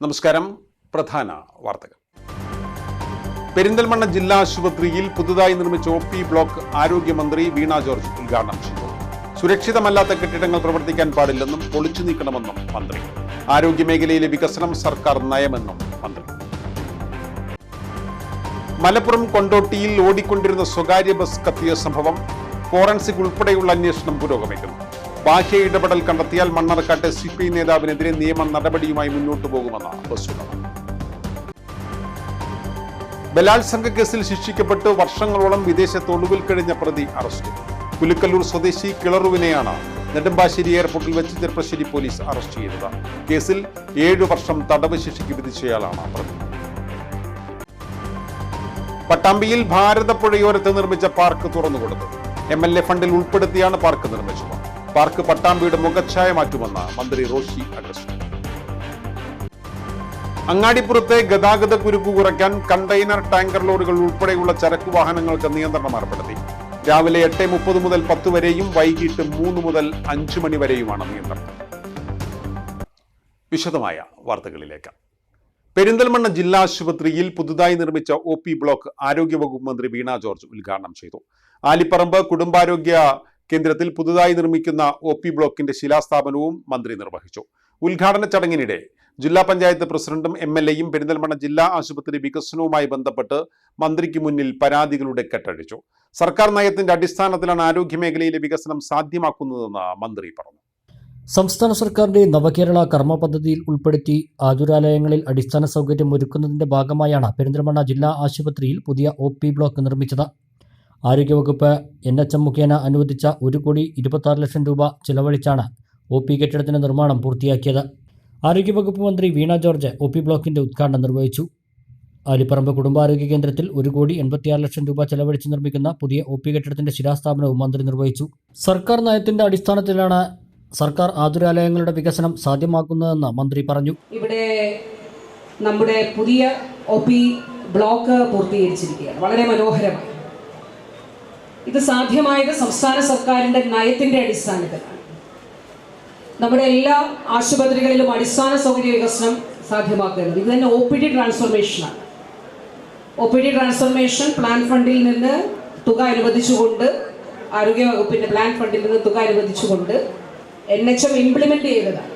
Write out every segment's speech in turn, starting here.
നമസ്കാരം. പ്രധാന വാർത്തകൾ. പെരിന്തൽമണ്ണ ജില്ലാ ആശുപത്രിയിൽ പുതുതായി നിർമ്മിച്ച OP ബ്ലോക്ക് ആരോഗ്യമന്ത്രി വീണ ജോർജ് ഉദ്ഘാടനം ചെയ്തു. സുരക്ഷിതമല്ലാത്ത കെട്ടിടങ്ങൾ പ്രവർത്തിക്കാൻ പാടില്ലെന്നും പൊളിച്ചു നീക്കണമെന്നും മന്ത്രി. ആരോഗ്യമേഖലയിലെ വികസനം സർക്കാർ നയമെന്നും മന്ത്രി. മലപ്പുറം കൊണ്ടോട്ടിയിൽ ഓടിക്കൊണ്ടിരുന്ന സ്വകാര്യ ബസ് കത്തിയ സംഭവം ഫോറൻസിക് ഉൾപ്പെടെയുള്ള അന്വേഷണം പുരോഗമിക്കുന്നു. ബാഹ്യ ഇടപെടൽ കണ്ടെത്തിയാൽ മണ്ണാർക്കാട്ടെ CPI നേതാവിനെതിരെ നിയമ നടപടിയുമായി മുന്നോട്ടു പോകുമെന്ന് ബസ് ഉടമ. ബലാത്സംഗ കേസിൽ ശിക്ഷിക്കപ്പെട്ട് വർഷങ്ങളോളം വിദേശത്ത് ഒളിവിൽ കഴിഞ്ഞ പ്രതി അറസ്റ്റ്. പുലിക്കല്ലൂർ സ്വദേശി കിളറുവിനെയാണ് നെടുമ്പാശ്ശേരി എയർപോർട്ടിൽ വെച്ച് ചെർപ്പശ്ശേരി പോലീസ് അറസ്റ്റ് ചെയ്തത്. കേസിൽ 7 വർഷം തടവ് ശിക്ഷയ്ക്ക് വിധിച്ചയാളാണ് പ്രതി. പട്ടാമ്പിയിൽ ഭാരതപ്പുഴയോരത്ത് നിർമ്മിച്ച പാർക്ക് തുറന്നുകൊടുത്തു. MLA ഫണ്ടിൽ ഉൾപ്പെടുത്തിയാണ് പാർക്ക് നിർമ്മിച്ചത്. പാർക്ക് പട്ടാമ്പിയുടെ മുഖച്ഛായ മാറ്റുമെന്ന് മന്ത്രി റോഷി അഗസ്റ്റിൻ. അങ്ങാടിപ്പുറത്തെ ഗതാഗത കുരുക്ക് കുറയ്ക്കാൻ കണ്ടെയ്നർ ടാങ്കർ ലോറികൾ ഉൾപ്പെടെയുള്ള ചരക്കു വാഹനങ്ങൾക്ക് നിയന്ത്രണം ഏർപ്പെടുത്തി. രാവിലെ 8:30 മുതൽ 10 വരെയും വൈകിട്ട് 3 മുതൽ 5 മണി വരെയുമാണ് നിയന്ത്രണം. വിശദമായ വാർത്തകളിലേക്ക്. പെരിന്തൽമണ്ണ ജില്ലാ ആശുപത്രിയിൽ പുതുതായി നിർമ്മിച്ച OP ബ്ലോക്ക് ആരോഗ്യവകുപ്പ് മന്ത്രി വീണ ജോർജ് ഉദ്ഘാടനം ചെയ്തു. ആലിപ്പറമ്പ് കുടുംബാരോഗ്യ കേന്ദ്രത്തിൽ പുതുതായി നിർമ്മിക്കുന്ന OP ബ്ലോക്കിന്റെ ശിലാസ്ഥാപനവും മന്ത്രി നിർവഹിച്ചു. ഉദ്ഘാടന ചടങ്ങിനിടെ ജില്ലാ പഞ്ചായത്ത് പ്രസിഡന്റും MLAയും പെരിന്തൽമണ്ണ ജില്ലാ ആശുപത്രി വികസനവുമായി ബന്ധപ്പെട്ട് മന്ത്രിക്ക് മുന്നിൽ പരാതികളുടെ കെട്ടഴിച്ചു. സർക്കാർ നയത്തിന്റെ അടിസ്ഥാനത്തിലാണ് ആരോഗ്യമേഖലയിലെ വികസനം സാധ്യമാക്കുന്നതെന്ന് മന്ത്രി പറഞ്ഞു. സംസ്ഥാന സർക്കാരിന്റെ നവകേരള കർമ്മ പദ്ധതിയിൽ ഉൾപ്പെടുത്തി ആതുരാലയങ്ങളിൽ അടിസ്ഥാന സൗകര്യം ഒരുക്കുന്നതിന്റെ ഭാഗമായാണ് പെരിന്തൽമണ്ണ ജില്ലാ ആശുപത്രിയിൽ പുതിയ OP ബ്ലോക്ക് നിർമ്മിച്ചത്. ആരോഗ്യവകുപ്പ് NHM മുഖേന അനുവദിച്ച 1,26 ലക്ഷം രൂപ ചിലവഴിച്ചാണ് OP കെട്ടിടത്തിന്റെ നിർമ്മാണം പൂർത്തിയാക്കിയത്. ആരോഗ്യവകുപ്പ് മന്ത്രി വീണ ജോർജ് OP ബ്ലോക്കിന്റെ ഉദ്ഘാടനം നിർവഹിച്ചു. ആലിപ്പറമ്പ് കുടുംബാരോഗ്യ കേന്ദ്രത്തിൽ 1,86 ലക്ഷം രൂപ ചെലവഴിച്ച് നിർമ്മിക്കുന്ന പുതിയ OP കെട്ടിടത്തിന്റെ ശിലാസ്ഥാപനവും മന്ത്രി നിർവഹിച്ചു. സർക്കാർ നയത്തിന്റെ അടിസ്ഥാനത്തിലാണ് സർക്കാർ ആതുരാലയങ്ങളുടെ വികസനം സാധ്യമാക്കുന്നതെന്ന് മന്ത്രി പറഞ്ഞു. ഇവിടെ നമ്മുടെ പുതിയ OP ബ്ലോക്ക് പൂർത്തീകരിച്ചിരിക്കുകയാണ്. വളരെ മനോഹരമായി. ഇത് സാധ്യമായത് സംസ്ഥാന സർക്കാരിന്റെ നയത്തിന്റെ അടിസ്ഥാനത്തിലാണ്. നമ്മുടെ എല്ലാ ആശുപത്രികളിലും അടിസ്ഥാന സൗകര്യ വികസനം സാധ്യമാക്കുന്നത് ഇത് തന്നെ OPD ട്രാൻസ്ഫോർമേഷനാണ്. OPD ട്രാൻസ്ഫോർമേഷൻ പ്ലാൻ ഫണ്ടിൽ നിന്ന് തുക അനുവദിച്ചുകൊണ്ട്, ആരോഗ്യ വകുപ്പിന്റെ പ്ലാൻ ഫണ്ടിൽ നിന്ന് തുക അനുവദിച്ചുകൊണ്ട് NHM ഇംപ്ലിമെന്റ് ചെയ്തതാണ്.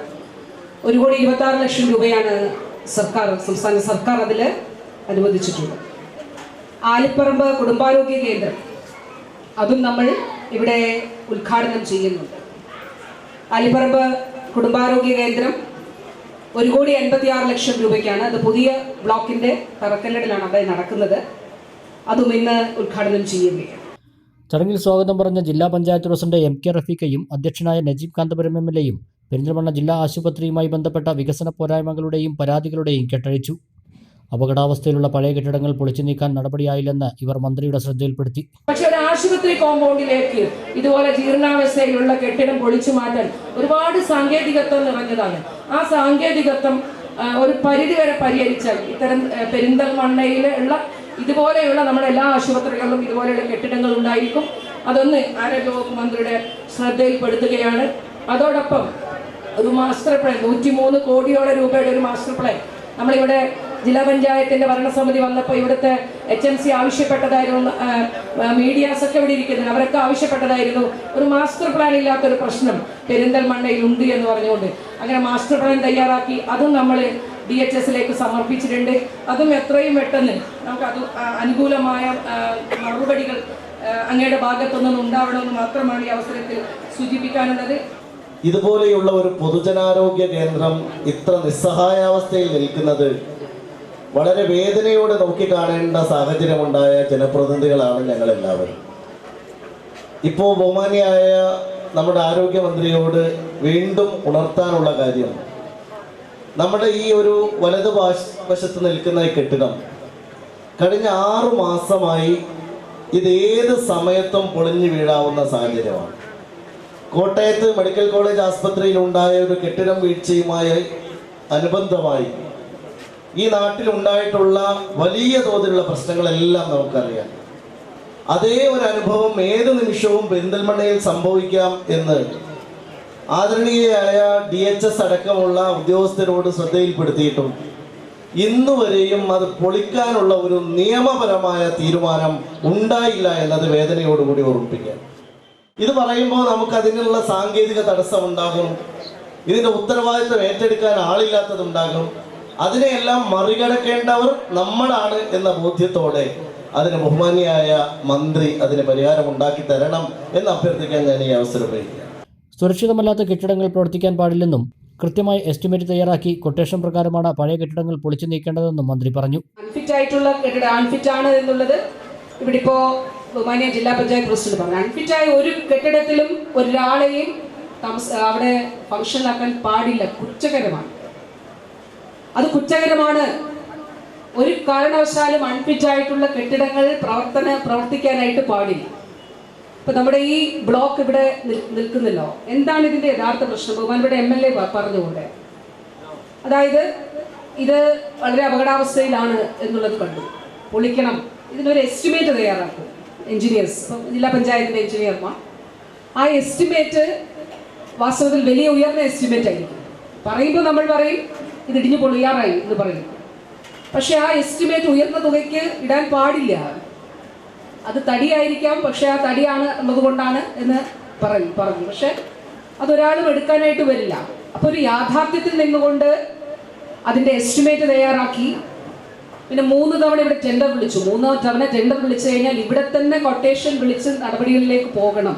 1,26 ലക്ഷം രൂപയാണ് സംസ്ഥാന സർക്കാർ അതിൽ അനുവദിച്ചിട്ടുള്ളത്. ആലിപ്പറമ്പ് കുടുംബാരോഗ്യ കേന്ദ്രം അതും നമ്മൾ ഇവിടെ ഉദ്ഘാടനം ചെയ്യുന്നുണ്ട്. ആലിപ്പറമ്പ് കുടുംബാരോഗ്യ കേന്ദ്രം 1,86 ലക്ഷം രൂപയ്ക്കാണ്. അത് പുതിയ ബ്ലോക്കിന്റെ തറക്കല്ലിടലാണ് അവിടെ നടക്കുന്നത്. അതും ഇന്ന് ഉദ്ഘാടനം ചെയ്യുകയാണ്. ചടങ്ങിൽ സ്വാഗതം പറഞ്ഞ ജില്ലാ പഞ്ചായത്ത് പ്രസിഡന്റ് MK റഫീഖയും അധ്യക്ഷനായ നജീബ് കാന്തപുരം MLAയും പെരിന്തൽമണ്ണ ജില്ലാ ആശുപത്രിയുമായി ബന്ധപ്പെട്ട വികസന പോരായ്മകളുടെയും പരാതികളുടെയും കെട്ടഴിച്ചു. അപകടാവസ്ഥയിലുള്ള പഴയ കെട്ടിടങ്ങൾ പൊളിച്ചു നീക്കാൻ നടപടിയായില്ലെന്ന് ഇവർ മന്ത്രിയുടെ ശ്രദ്ധയിൽപ്പെടുത്തി. പക്ഷെ ഒരു ആശുപത്രി കോമ്പൗണ്ടിലേക്ക് ഇതുപോലെ ജീർണാവസ്ഥയിലുള്ള കെട്ടിടം പൊളിച്ചു മാറ്റാൻ ഒരുപാട് സാങ്കേതികത്വം നിറഞ്ഞതാണ്. ആ സാങ്കേതികത്വം ഒരു പരിധിവരെ പരിഹരിച്ചാൽ ഇത്തരം പെരിന്തൽമണ്ണയിലുള്ള ഇതുപോലെയുള്ള നമ്മുടെ എല്ലാ ആശുപത്രികളിലും ഇതുപോലെയുള്ള കെട്ടിടങ്ങൾ ഉണ്ടായിരിക്കും. അതൊന്ന് ആരോഗ്യവകുപ്പ് മന്ത്രിയുടെ ശ്രദ്ധയിൽപ്പെടുത്തുകയാണ്. അതോടൊപ്പം ഒരു മാസ്റ്റർ പ്ലാൻ 103 കോടിയോളം രൂപയുടെ ഒരു മാസ്റ്റർ പ്ലാൻ നമ്മളിവിടെ ജില്ലാ പഞ്ചായത്തിന്റെ ഭരണസമിതി വന്നപ്പോൾ ഇവിടുത്തെ HMC ആവശ്യപ്പെട്ടതായിരുന്നു. മീഡിയാസ് ഒക്കെ ഇവിടെ ഇരിക്കുന്നത് അവരൊക്കെ ആവശ്യപ്പെട്ടതായിരുന്നു ഒരു മാസ്റ്റർ പ്ലാൻ ഇല്ലാത്തൊരു പ്രശ്നം പെരിന്തൽമണ്ണയിൽ ഉണ്ട് എന്ന് പറഞ്ഞുകൊണ്ട് അങ്ങനെ മാസ്റ്റർ പ്ലാൻ തയ്യാറാക്കി അതും നമ്മൾ DHSലേക്ക് സമർപ്പിച്ചിട്ടുണ്ട്. അതും എത്രയും പെട്ടെന്ന് നമുക്ക് അത് അനുകൂലമായ മറുപടികൾ അങ്ങയുടെ ഭാഗത്തുനിന്നും ഉണ്ടാവണമെന്ന് മാത്രമാണ് ഈ അവസരത്തിൽ സൂചിപ്പിക്കാനുള്ളത്. ഇതുപോലെയുള്ള ഒരു പൊതുജനാരോഗ്യ കേന്ദ്രം ഇത്ര നിസ്സഹായാവസ്ഥയിൽ നിൽക്കുന്നത് വളരെ വേദനയോടെ നോക്കിക്കാണേണ്ട സാഹചര്യമുണ്ടായ ജനപ്രതിനിധികളാണ് ഞങ്ങളെല്ലാവരും. ഇപ്പോൾ ബഹുമാനിയായ നമ്മുടെ ആരോഗ്യമന്ത്രിയോട് വീണ്ടും ഉണർത്താനുള്ള കാര്യം, നമ്മുടെ ഈ ഒരു വലതു വശത്ത് നിൽക്കുന്ന ഈ കെട്ടിടം കഴിഞ്ഞ 6 മാസമായി ഇത് ഏത് സമയത്തും പൊളിഞ്ഞു വീഴാവുന്ന സാഹചര്യമാണ്. കോട്ടയത്ത് മെഡിക്കൽ കോളേജ് ആസ്പത്രിയിൽ ഉണ്ടായ ഒരു കെട്ടിടം വീഴ്ചയുമായി അനുബന്ധമായി ഈ നാട്ടിലുണ്ടായിട്ടുള്ള വലിയ തോതിലുള്ള പ്രശ്നങ്ങളെല്ലാം നമുക്കറിയാം. അതേ ഒരു അനുഭവം ഏത് നിമിഷവും പെരിന്തൽമണ്ണയിൽ സംഭവിക്കാം എന്ന് ആദരണീയയായ DHS അടക്കമുള്ള ഉദ്യോഗസ്ഥരോട് ശ്രദ്ധയിൽപ്പെടുത്തിയിട്ടും ഇന്നു വരെയും അത് പൊളിക്കാനുള്ള ഒരു നിയമപരമായ തീരുമാനം ഉണ്ടായില്ല എന്നത് വേദനയോടുകൂടി ഓർമ്മിപ്പിക്കുക. ഇത് പറയുമ്പോൾ നമുക്ക് അതിനുള്ള സാങ്കേതിക തടസ്സമുണ്ടാകും, ഇതിൻ്റെ ഉത്തരവാദിത്വം ഏറ്റെടുക്കാൻ ആളില്ലാത്തതുണ്ടാകും. അതിനെയെല്ലാം മറികടക്കേണ്ടവർ നമ്മളാണ് എന്ന ബോധ്യത്തോടെ അതിന് ബഹുമാന്യായ മന്ത്രി അതിന് പരിഹാരമുണ്ടാക്കി തരണം എന്ന് അഭ്യർത്ഥിക്കാൻ ഞാൻ ഈ അവസരം ഉപയോഗിക്കുക. സുരക്ഷിതമല്ലാത്ത കെട്ടിടങ്ങൾ പ്രവർത്തിക്കാൻ പാടില്ലെന്നും കൃത്യമായ എസ്റ്റിമേറ്റ് തയ്യാറാക്കി കൊട്ടേഷൻ പ്രകാരമാണ് പഴയ കെട്ടിടങ്ങൾ പൊളിച്ചു നീക്കേണ്ടതെന്നും മന്ത്രി പറഞ്ഞു. അൺഫിറ്റ് ആയിട്ടുള്ള കെട്ടിടം അൺഫിറ്റ് ആണ് എന്നുള്ളത് ഇവിടെ ഇപ്പോൾ ബഹുമാനിയ ജില്ലാ പഞ്ചായത്ത് പ്രസിഡന്റ് പറഞ്ഞു. അൺഫിറ്റായ ഒരു കെട്ടിടത്തിലും ഒരാളെയും അവിടെ ഫംഗ്ഷനാക്കാൻ പാടില്ല. കുറ്റകരമാണ്, അത് കുറ്റകരമാണ്. ഒരു കാരണവശാലും അൺഫിറ്റ് ആയിട്ടുള്ള കെട്ടിടങ്ങൾ പ്രവർത്തിക്കാനായിട്ട് പാടില്ല. ഇപ്പൊ നമ്മുടെ ഈ ബ്ലോക്ക് ഇവിടെ നിൽക്കുന്നല്ലോ, എന്താണ് ഇതിന്റെ യഥാർത്ഥ പ്രശ്നം? ബഹുമാനയുടെ MLA പറഞ്ഞുകൊണ്ട്, അതായത് ഇത് വളരെ അപകടാവസ്ഥയിലാണ് എന്നുള്ളത് കണ്ടു, പൊളിക്കണം, ഇതിനൊരു എസ്റ്റിമേറ്റ് തയ്യാറാക്കും എഞ്ചിനീയേഴ്സ്, ഇപ്പം ജില്ലാ പഞ്ചായത്തിന്റെ എഞ്ചിനീയർമാർ. ആ എസ്റ്റിമേറ്റ് വാസ്തവത്തിൽ വലിയ ഉയർന്ന എസ്റ്റിമേറ്റ് ആയിരിക്കും. പറയുമ്പോൾ നമ്മൾ പറയും ഇത് ഇടിഞ്ഞു പൊളിയാറായി എന്ന് പറയും. പക്ഷെ ആ എസ്റ്റിമേറ്റ് ഉയർന്ന തുകയ്ക്ക് ഇടാൻ പാടില്ല. അത് തടിയായിരിക്കാം, പക്ഷെ ആ തടിയാണ് എന്നതുകൊണ്ടാണ് എന്ന് പറഞ്ഞു. പക്ഷെ അതൊരാളും എടുക്കാനായിട്ട് വരില്ല. അപ്പോൾ ഒരു യാഥാർത്ഥ്യത്തിൽ നിന്നുകൊണ്ട് അതിൻ്റെ എസ്റ്റിമേറ്റ് തയ്യാറാക്കി, പിന്നെ 3 തവണ ഇവിടെ ടെൻഡർ വിളിച്ചു. 3 തവണ ടെൻഡർ വിളിച്ചു കഴിഞ്ഞാൽ ഇവിടെ തന്നെ കൊട്ടേഷൻ വിളിച്ച് നടപടികളിലേക്ക് പോകണം.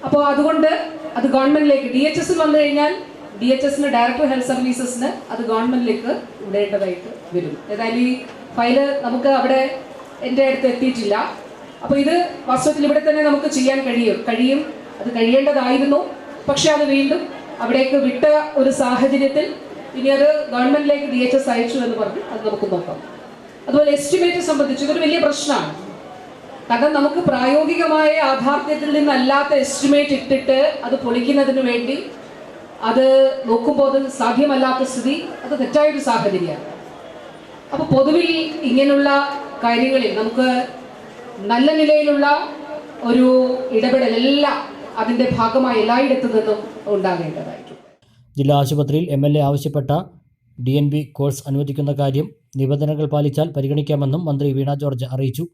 അപ്പോൾ അതുകൊണ്ട് അത് ഗവൺമെന്റിലേക്ക് DHS വന്നു കഴിഞ്ഞാൽ DHSന് ഡയറക്ടർ ഹെൽത്ത് സർവീസസിന് അത് ഗവൺമെന്റിലേക്ക് വിടേണ്ടതായിട്ട് വരും. ഏതായാലും ഈ ഫയല് നമുക്ക് അവിടെ എൻ്റെ അടുത്ത് എത്തിയിട്ടില്ല. അപ്പോൾ ഇത് വാസ്തവത്തിൽ ഇവിടെ തന്നെ നമുക്ക് ചെയ്യാൻ കഴിയും. അത് കഴിയേണ്ടതായിരുന്നു. പക്ഷെ അത് വീണ്ടും അവിടേക്ക് വിട്ട ഒരു സാഹചര്യത്തിൽ ഇനി അത് ഗവൺമെന്റിലേക്ക് DHS അയച്ചു എന്ന് പറഞ്ഞു. അത് നമുക്ക് നോക്കാം. അതുപോലെ എസ്റ്റിമേറ്റ് സംബന്ധിച്ച് ഇതൊരു വലിയ പ്രശ്നമാണ്. കാരണം നമുക്ക് പ്രായോഗികമായ യാഥാർത്ഥ്യത്തിൽ നിന്നല്ലാത്ത എസ്റ്റിമേറ്റ് ഇട്ടിട്ട് അത് പൊളിക്കുന്നതിന് വേണ്ടി അത് നോക്കുമ്പോൾ അത് സാധ്യമല്ലാത്ത സ്ഥിതി, അത് തെറ്റായൊരു സാഹചര്യമാണ്. അപ്പോൾ പൊതുവിൽ ഇങ്ങനെയുള്ള കാര്യങ്ങളിൽ നമുക്ക് നല്ല നിലയിലുള്ള ഒരു ഇടപെടൽ എല്ലാം അതിൻ്റെ ഭാഗമായി എല്ലായിടത്തു നിന്നും ഉണ്ടാകേണ്ടതായിട്ടുണ്ട്. ജില്ലാ ആശുപത്രിയിൽ MLA ആവശ്യപ്പെട്ട DNB കോഴ്സ് അനുവദിക്കുന്ന കാര്യം നിബന്ധനകൾ പാലിച്ചാൽ പരിഗണിക്കാമെന്നും മന്ത്രി വീണ ജോർജ് അറിയിച്ചു.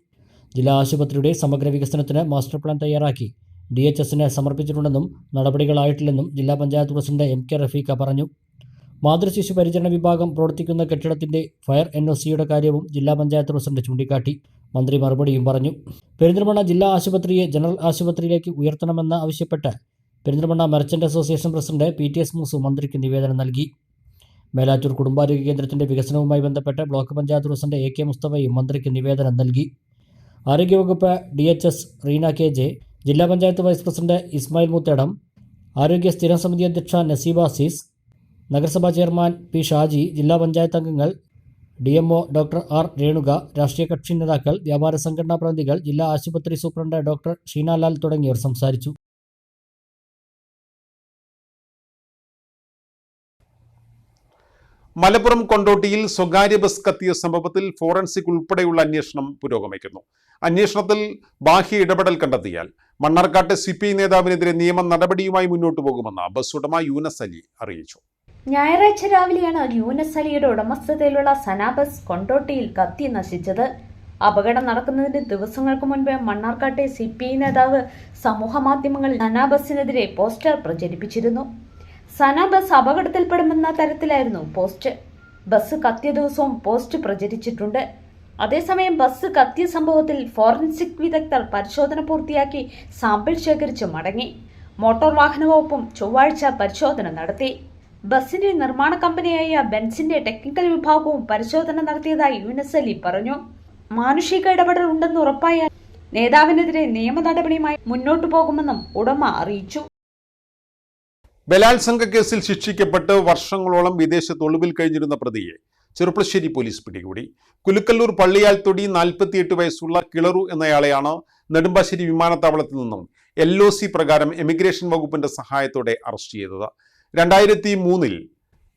ജില്ലാ ആശുപത്രിയുടെ സമഗ്ര വികസനത്തിന് മാസ്റ്റർ പ്ലാൻ തയ്യാറാക്കി DHSന് സമർപ്പിച്ചിട്ടുണ്ടെന്നും നടപടികളായിട്ടില്ലെന്നും ജില്ലാ പഞ്ചായത്ത് പ്രസിഡന്റ് MK റഫീഖ പറഞ്ഞു. മാതൃശിശു പരിചരണ വിഭാഗം പ്രവർത്തിക്കുന്ന കെട്ടിടത്തിന്റെ ഫയർ NOCയുടെ കാര്യവും ജില്ലാ പഞ്ചായത്ത് പ്രസിഡന്റ് ചൂണ്ടിക്കാട്ടി. മന്ത്രി മറുപടിയും പറഞ്ഞു. പെരിന്തൽമണ്ണ ജില്ലാ ആശുപത്രിയെ ജനറൽ ആശുപത്രിയിലേക്ക് ഉയർത്തണമെന്ന് ആവശ്യപ്പെട്ട് Perinthalmanna merchant association president PTS Moosu മന്ത്രിക്ക് നിവേദനം നൽകി. മേലാറ്റൂർ കുടുംബാരോഗ്യ കേന്ദ്രത്തിന്റെ വികസനവുമായി ബന്ധപ്പെട്ട് ബ്ലോക്ക് പഞ്ചായത്ത് പ്രസിഡന്റ് AK മുസ്തഫയും മന്ത്രിക്ക് നിവേദനം നൽകി. ആരോഗ്യവകുപ്പ് DHS റീന KJ, ജില്ലാ പഞ്ചായത്ത് വൈസ് പ്രസിഡന്റ് ഇസ്മായിൽ മുത്തേടം, ആരോഗ്യ സ്ഥിരം സമിതി അധ്യക്ഷ നസീബ അസീസ്, നഗരസഭാ ചെയർമാൻ P ഷാജി, ജില്ലാ പഞ്ചായത്ത് അംഗങ്ങൾ, DMO ഡോക്ടർ R രേണുക, രാഷ്ട്രീയ കക്ഷി നേതാക്കൾ, വ്യാപാര സംഘടനാ പ്രതിനിധികൾ, ജില്ലാ ആശുപത്രി സൂപ്രണ്ട് ഡോക്ടർ ഷീനാലാൽ തുടങ്ങിയവർ സംസാരിച്ചു. മലപ്പുറം കൊണ്ടോട്ടിയിൽ സ്വകാര്യ ബസ് കത്തിയ സംഭവത്തിൽ ഫോറൻസിക് ഉൾപ്പെടെയുള്ള അന്വേഷണം പുരോഗമിക്കുന്നു. അന്വേഷണത്തിൽ ബാഹ്യ ഇടപെടൽ കണ്ടെത്തിയാൽ മണ്ണാർക്കാട്ടെ CPI നേതാവിനെതിരെ നിയമ നടപടിയുമായി മുന്നോട്ടു പോകുമെന്ന് ബസ് ഉടമ യൂനസ് അലി അറിയിച്ചു. ഞായറാഴ്ച രാവിലെയാണ് യൂനസ് അലിയുടെ ഉടമസ്ഥതയിലുള്ള സന ബസ് കൊണ്ടോട്ടിയിൽ കത്തി നശിച്ചത്. അപകടം നടക്കുന്നതിന് ദിവസങ്ങൾക്ക് മുൻപ് മണ്ണാർക്കാട്ടെ CPI നേതാവ് സമൂഹമാധ്യമങ്ങളിൽ സന ബസിനെതിരെ പോസ്റ്റർ പ്രചരിപ്പിച്ചിരുന്നു. സന ബസ് അപകടത്തിൽപ്പെടുമെന്ന തരത്തിലായിരുന്നു പോസ്റ്റ്. ബസ് കത്തിയ ദിവസവും പോസ്റ്റ് പ്രചരിച്ചിട്ടുണ്ട്. അതേസമയം ബസ് കത്തിയ സംഭവത്തിൽ ഫോറൻസിക് വിദഗ്ധർ പരിശോധന പൂർത്തിയാക്കി സാമ്പിൾ ശേഖരിച്ച് മടങ്ങി. മോട്ടോർ വാഹന വകുപ്പും ചൊവ്വാഴ്ച പരിശോധന നടത്തി. ബസിന്റെ നിർമ്മാണ കമ്പനിയായ ബെൻസിന്റെ ടെക്നിക്കൽ വിഭാഗവും പരിശോധന നടത്തിയതായി യൂനസ് അലി പറഞ്ഞു. മാനുഷിക ഇടപെടൽ ഉണ്ടെന്ന് ഉറപ്പായാൽ നേതാവിനെതിരെ നിയമ നടപടിയുമായി മുന്നോട്ടു പോകുമെന്നും ഉടമ അറിയിച്ചു. ബലാത്സംഗ കേസിൽ ശിക്ഷിക്കപ്പെട്ട് വർഷങ്ങളോളം വിദേശത്ത് ഒളിവിൽ കഴിഞ്ഞിരുന്ന പ്രതിയെ ചെറുപ്പശ്ശേരി പോലീസ് പിടികൂടി. കുലുക്കല്ലൂർ പള്ളിയാൽത്തൊടി 48 വയസ്സുള്ള കിളറു എന്നയാളെയാണ് നെടുമ്പാശ്ശേരി വിമാനത്താവളത്തിൽ നിന്നും LOC പ്രകാരം എമിഗ്രേഷൻ വകുപ്പിന്റെ സഹായത്തോടെ അറസ്റ്റ് ചെയ്തത്. 2003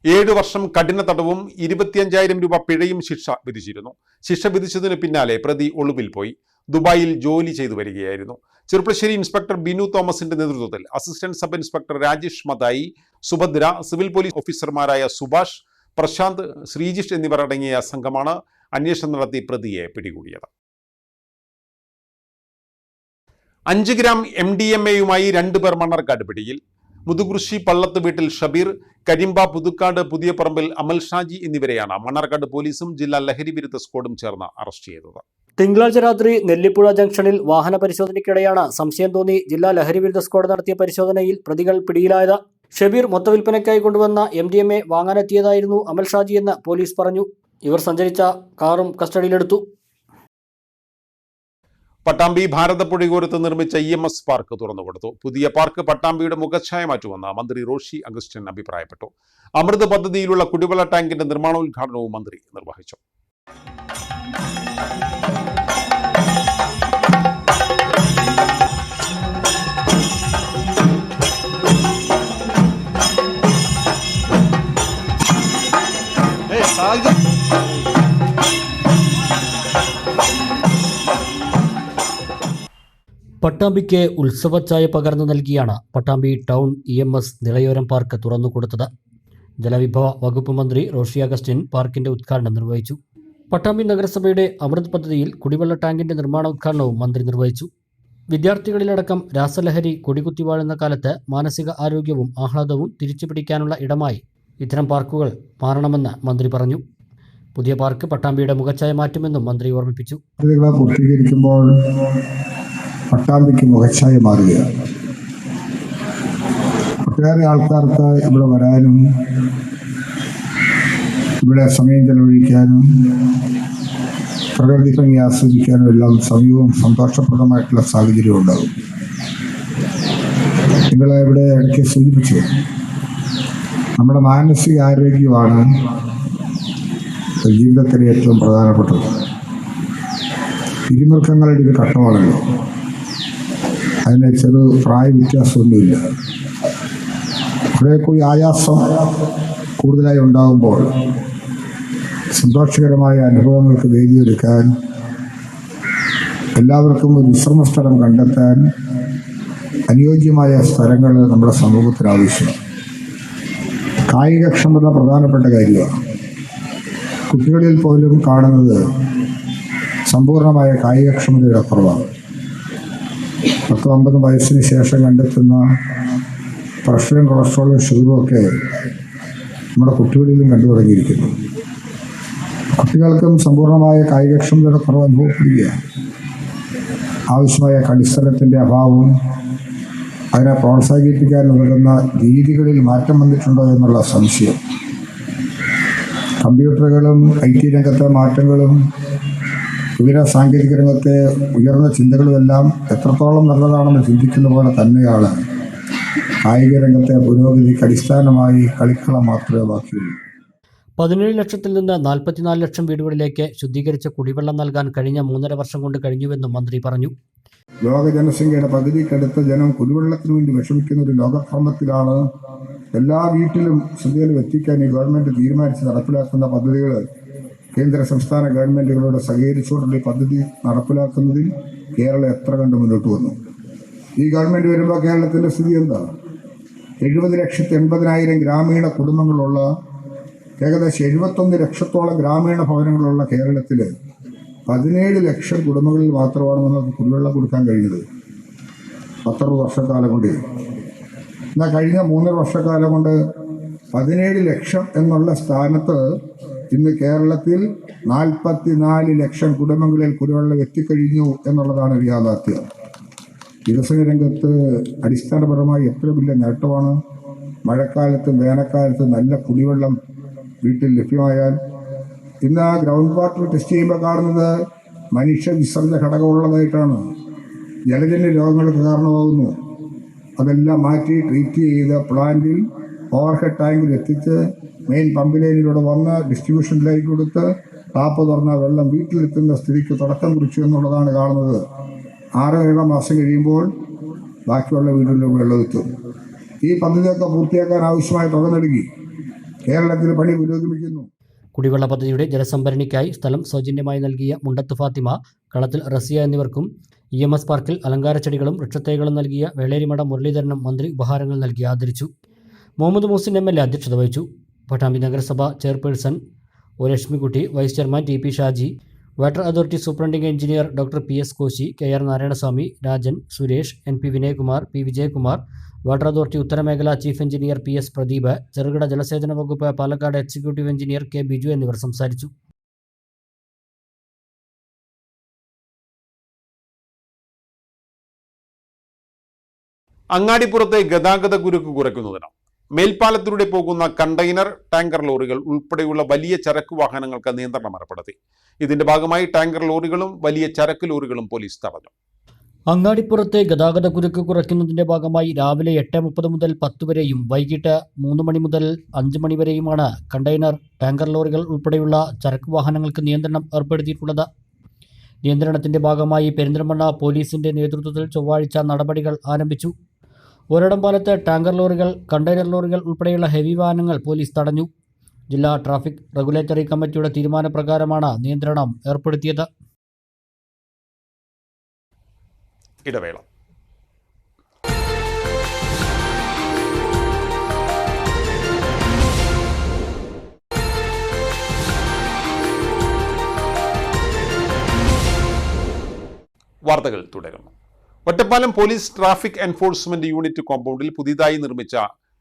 7 വർഷം കഠിന തടവും 25,000 രൂപ പിഴയും ശിക്ഷ വിധിച്ചിരുന്നു. ശിക്ഷ വിധിച്ചതിന് പിന്നാലെ പ്രതി ഒളിവിൽ പോയി ദുബായിൽ ജോലി ചെയ്തു വരികയായിരുന്നു. ചെറുപ്പശ്ശേരി ഇൻസ്പെക്ടർ ബിനു തോമസിന്റെ നേതൃത്വത്തിൽ assistant sub inspector Rajesh മതായി, Subhadra, civil police ഓഫീസർമാരായ സുഭാഷ്, പ്രശാന്ത്, ശ്രീജിഷ് എന്നിവർ അടങ്ങിയ സംഘമാണ് അന്വേഷണം നടത്തി പ്രതിയെ പിടികൂടിയത്. 5 ഗ്രാം MDMA-യുമായി 2 പേർ മണ്ണാർക്കാട് പിടിയിൽ. മുതുകുറിശി പള്ളത്ത് വീട്ടിൽ ഷബീർ, കരിമ്പ പുതുക്കാട് പുതിയ പറമ്പിൽ അമൽ ഷാജി എന്നിവരെയാണ് മണ്ണാർക്കാട് പോലീസും ജില്ലാ ലഹരി വിരുദ്ധ സ്ക്വാഡും ചേർന്ന് അറസ്റ്റ് ചെയ്തത്. തിങ്കളാഴ്ച രാത്രി നെല്ലിപ്പുഴ ജംഗ്ഷനിൽ വാഹന പരിശോധനയ്ക്കിടെയാണ് സംശയം തോന്നി ജില്ലാ ലഹരി വിരുദ്ധ സ്ക്വാഡ് നടത്തിയ പരിശോധനയിൽ പ്രതികൾ പിടിയിലായത്. ഷബീർ മൊത്തവിൽപ്പനയ്ക്കായി കൊണ്ടുവന്ന MDMA വാങ്ങാനെത്തിയതായിരുന്നു അമൽ ഷാജി എന്ന് പോലീസ് പറഞ്ഞു. ഇവർ സഞ്ചരിച്ച കാറും കസ്റ്റഡിയിലെടുത്തു. പട്ടാമ്പി ഭാരതപ്പുഴയോരത്ത് നിർമ്മിച്ച EMS പാർക്ക് തുറന്നുകൊടുത്തു. പുതിയ പാർക്ക് പട്ടാമ്പിയുടെ മുഖച്ഛായ മാറ്റുമെന്ന് മന്ത്രി റോഷി അഗസ്റ്റിൻ അഭിപ്രായപ്പെട്ടു. അമൃത് പദ്ധതിയിലുള്ള കുടിവെള്ള ടാങ്കിന്റെ നിർമ്മാണോദ്ഘാടനവും മന്ത്രി നിർവഹിച്ചു. പട്ടാമ്പിക്ക് ഉത്സവച്ചായ പകർന്നു നൽകിയാണ് പട്ടാമ്പി ടൗൺ EMS നിളയോരം പാർക്ക് തുറന്നുകൊടുത്തത്. ജലവിഭവ വകുപ്പ് മന്ത്രി റോഷി അഗസ്റ്റിൻ പാർക്കിന്റെ ഉദ്ഘാടനം നിർവഹിച്ചു. പട്ടാമ്പി നഗരസഭയുടെ അമൃത് പദ്ധതിയിൽ കുടിവെള്ള ടാങ്കിന്റെ നിർമ്മാണോദ്ഘാടനവും മന്ത്രി നിർവഹിച്ചു. വിദ്യാർത്ഥികളിലടക്കം രാസലഹരി കൊടികുത്തി വാഴുന്ന കാലത്ത് മാനസിക ആരോഗ്യവും ആഹ്ലാദവും തിരിച്ചുപിടിക്കാനുള്ള ഇടമായി ഇത്തരം പാർക്കുകൾ മാറണമെന്ന് മന്ത്രി പറഞ്ഞു. പുതിയ പാർക്ക് പട്ടാമ്പിയുടെ മുഖച്ഛായ മാറ്റുമെന്നും മന്ത്രി ഓർമ്മിപ്പിച്ചു. പൂർത്തീകരിക്കുമ്പോൾ പട്ടാമ്പിക്ക് മുഖച്ഛായ മാറുകയാണ്. ഒട്ടേറെ ആൾക്കാർക്ക് ഇവിടെ വരാനും ഇവിടെ സമയം ചെലവഴിക്കാനും പ്രകൃതി ഭംഗി ആസ്വദിക്കാനും എല്ലാം സമയവും സന്തോഷപ്രദമായിട്ടുള്ള സാഹചര്യം ഉണ്ടാകും. നിങ്ങളെ ഇവിടെ ഇടയ്ക്ക് സൂചിപ്പിച്ചു, നമ്മുടെ മാനസിക ആരോഗ്യമാണ് ജീവിതത്തിലെ ഏറ്റവും പ്രധാനപ്പെട്ടത്. പിരിമുറുക്കങ്ങളുടെ ഒരു ഘട്ടമാണല്ലോ. അതിന് ചെറു പ്രായ വ്യത്യാസമൊന്നുമില്ല. കുറേ കൂടി ആയാസം കൂടുതലായി ഉണ്ടാകുമ്പോൾ സന്തോഷകരമായ അനുഭവങ്ങൾക്ക് വേദിയൊരുക്കാൻ, എല്ലാവർക്കും ഒരു വിശ്രമ സ്ഥലം കണ്ടെത്താൻ അനുയോജ്യമായ സ്ഥലങ്ങൾ നമ്മുടെ സമൂഹത്തിന് ആവശ്യമാണ്. കായികക്ഷമത പ്രധാനപ്പെട്ട കാര്യമാണ്. കുട്ടികളിൽ പോലും കാണുന്നത് സമ്പൂർണമായ കായികക്ഷമതയുടെ കുറവാണ്. 10-50 വയസ്സിന് ശേഷം കണ്ടെത്തുന്ന പ്രഷറും കൊളസ്ട്രോളും ഷുഗറും ഒക്കെ നമ്മുടെ കുട്ടികളിലും കണ്ടു തുടങ്ങിയിരിക്കുന്നു. കുട്ടികൾക്കും സമ്പൂർണമായ കായികക്ഷമതയുടെ കുറവ് അനുഭവപ്പെടുകയാണ്. ആവശ്യമായ കളിസ്ഥലത്തിൻ്റെ അഭാവവും അതിനെ പ്രോത്സാഹിപ്പിക്കാൻ ഉതകുന്ന രീതികളിൽ മാറ്റം വന്നിട്ടുണ്ടോ എന്നുള്ള സംശയം. കമ്പ്യൂട്ടറുകളും IT രംഗത്തെ മാറ്റങ്ങളും വിവര സാങ്കേതിക രംഗത്തെ ഉയർന്ന ചിന്തകളുമെല്ലാം എത്രത്തോളം നല്ലതാണെന്ന് ചിന്തിക്കുന്ന പോലെ തന്നെയാണ് കായിക രംഗത്തെ പുരോഗതിക്ക് അടിസ്ഥാനമായി കളിക്കളം മാത്രമേ ബാക്കിയുള്ളൂ. 17 ലക്ഷത്തിൽ നിന്ന് 44 ലക്ഷം വീടുകളിലേക്ക് ശുദ്ധീകരിച്ച കുടിവെള്ളം നൽകാൻ കഴിഞ്ഞ 3.5 വർഷം കൊണ്ട് കഴിഞ്ഞുവെന്നും മന്ത്രി പറഞ്ഞു. ലോക ജനസംഖ്യയുടെ പകുതിക്കടുത്ത ജനം കുടിവെള്ളത്തിന് വേണ്ടി വിഷമിക്കുന്ന ഒരു ലോകക്രമത്തിലാണ് എല്ലാ വീട്ടിലും ശുദ്ധജലം എത്തിക്കാൻ ഈ ഗവൺമെൻറ് തീരുമാനിച്ച് നടപ്പിലാക്കുന്ന പദ്ധതികൾ കേന്ദ്ര സംസ്ഥാന ഗവൺമെൻറ്റുകളോട് സഹകരിച്ചുകൊണ്ടുള്ള ഈ പദ്ധതി നടപ്പിലാക്കുന്നതിൽ കേരളം എത്ര കണ്ട് മുന്നോട്ട് വന്നു. ഈ ഗവൺമെൻറ് വരുമ്പോൾ കേരളത്തിൻ്റെ സ്ഥിതി എന്താ? 70,80,000 ഗ്രാമീണ കുടുംബങ്ങളുള്ള, ഏകദേശം 71 ലക്ഷത്തോളം ഗ്രാമീണ ഭവനങ്ങളുള്ള കേരളത്തിൽ 17 ലക്ഷം കുടുംബങ്ങളിൽ മാത്രമാണ് നമുക്ക് കുടിവെള്ളം കൊടുക്കാൻ കഴിഞ്ഞത് 10 വർഷക്കാലം കൊണ്ട്. എന്നാൽ കഴിഞ്ഞ 3 വർഷക്കാലം കൊണ്ട് 17 ലക്ഷം എന്നുള്ള സ്ഥാനത്ത് ഇന്ന് കേരളത്തിൽ 44 ലക്ഷം കുടുംബങ്ങളിൽ കുടിവെള്ളം എത്തിക്കഴിഞ്ഞു എന്നുള്ളതാണ് ഒരു യാഥാർത്ഥ്യം. വികസന രംഗത്ത് അടിസ്ഥാനപരമായി എത്ര വലിയ നേട്ടമാണ്. മഴക്കാലത്തും വേനൽക്കാലത്തും നല്ല കുടിവെള്ളം വീട്ടിൽ ലഭ്യമായാൽ, ഇന്ന് ആ ഗ്രൗണ്ട് വാട്ടർ ടെസ്റ്റ് ചെയ്യുമ്പോൾ കാണുന്നത് മനുഷ്യ വിസർജ ഘടകമുള്ളതായിട്ടാണ്. ജലജന്യ രോഗങ്ങൾക്ക് കാരണമാകുന്നു. അതെല്ലാം മാറ്റി ട്രീറ്റ് ചെയ്ത് പ്ലാന്റിൽ ഓവർഹെഡ് ടാങ്കിൽ എത്തിച്ച് മെയിൻ പമ്പ് ലൈനിലൂടെ വന്ന് ഡിസ്ട്രിബ്യൂഷൻ ലൈൻ കൊടുത്ത് ടാപ്പ് തുറന്ന വെള്ളം വീട്ടിലെത്തുന്ന സ്ഥിതിക്ക് തുടക്കം കുറിച്ചു എന്നുള്ളതാണ് കാണുന്നത്. 6-7 മാസം കഴിയുമ്പോൾ ബാക്കിയുള്ള വീടുകളിൽ വെള്ളം എത്തും. ഈ പദ്ധതിയൊക്കെ പൂർത്തിയാക്കാൻ ആവശ്യമായ തുക നൽകി. കേരളത്തിൽ പണി പുരോഗമിക്കുന്നു. കുടിവെള്ള പദ്ധതിയുടെ ജലസംഭരണിക്കായി സ്ഥലം സൗജന്യമായി നൽകിയ മുണ്ടത്ത് ഫാത്തിമ, കളത്തിൽ റസിയ എന്നിവർക്കും EMS പാർക്കിൽ അലങ്കാരച്ചെടികളും വൃക്ഷത്തൈകളും നൽകിയ വേളേരിമഠ മുരളീധരനും മന്ത്രി ഉപഹാരങ്ങൾ നൽകി ആദരിച്ചു. മുഹമ്മദ് മുഹസിൻ MLA അധ്യക്ഷത വഹിച്ചു. പട്ടാമ്പി നഗരസഭ chairperson O Lakshmikutty, vice chairman T P Shaji, water authority superintending engineer doctor P S Koshy, K R Narayanaswamy, Rajan, Suresh, N P Vinayakumar, P Vijayakumar, water authority ഉത്തരമേഖല chief engineer P S Pradeep, ചെറുകിട ജലസേചന വകുപ്പ് Palakkad executive engineer K Biju എന്നിവർ സംസാരിച്ചു. അങ്ങാടിപ്പുറത്തെ ഗതാഗത കുരുക്ക് കുറയ്ക്കുന്നതിന് മേൽപ്പാലത്തിലൂടെ പോകുന്ന കണ്ടെയ്നർ ടാങ്കർ ലോറികൾ ഉൾപ്പെടെയുള്ള വലിയ ചരക്ക് വാഹനങ്ങൾക്ക് നിയന്ത്രണം ഏർപ്പെടുത്തി. ഇതിന്റെ ഭാഗമായി ടാങ്കർ ലോറികളും വലിയ ചരക്ക് ലോറികളും പോലീസ് തടഞ്ഞു. അങ്ങാടിപ്പുറത്തെ ഗതാഗത കുരുക്ക് കുറയ്ക്കുന്നതിന്റെ ഭാഗമായി രാവിലെ 8:30 മുതൽ 10 വരെയും വൈകിട്ട് 3 മണി മുതൽ 5 മണി വരെയുമാണ് കണ്ടെയ്നർ ടാങ്കർ ലോറികൾ ഉൾപ്പെടെയുള്ള ചരക്ക് വാഹനങ്ങൾക്ക് നിയന്ത്രണം ഏർപ്പെടുത്തിയിട്ടുള്ളത്. നിയന്ത്രണത്തിന്റെ ഭാഗമായി പെരിന്തൽമണ്ണ പോലീസിന്റെ നേതൃത്വത്തിൽ ചൊവ്വാഴ്ച നടപടികൾ ആരംഭിച്ചു. ഒരടംപാലത്ത് ടാങ്കർ ലോറികൾ, കണ്ടെയ്നർ ലോറികൾ ഉൾപ്പെടെയുള്ള ഹെവി വാഹനങ്ങൾ പോലീസ് തടഞ്ഞു. ജില്ലാ ട്രാഫിക് റെഗുലേറ്ററി കമ്മിറ്റിയുടെ തീരുമാനപ്രകാരമാണ് നിയന്ത്രണം ഏർപ്പെടുത്തിയത്. ഇടവേള. വാർത്തകൾ തുടരുന്നു. Ottapalam police traffic enforcement unit കോമ്പൗണ്ടിൽ പുതിയതായി നിർമ്മിച്ച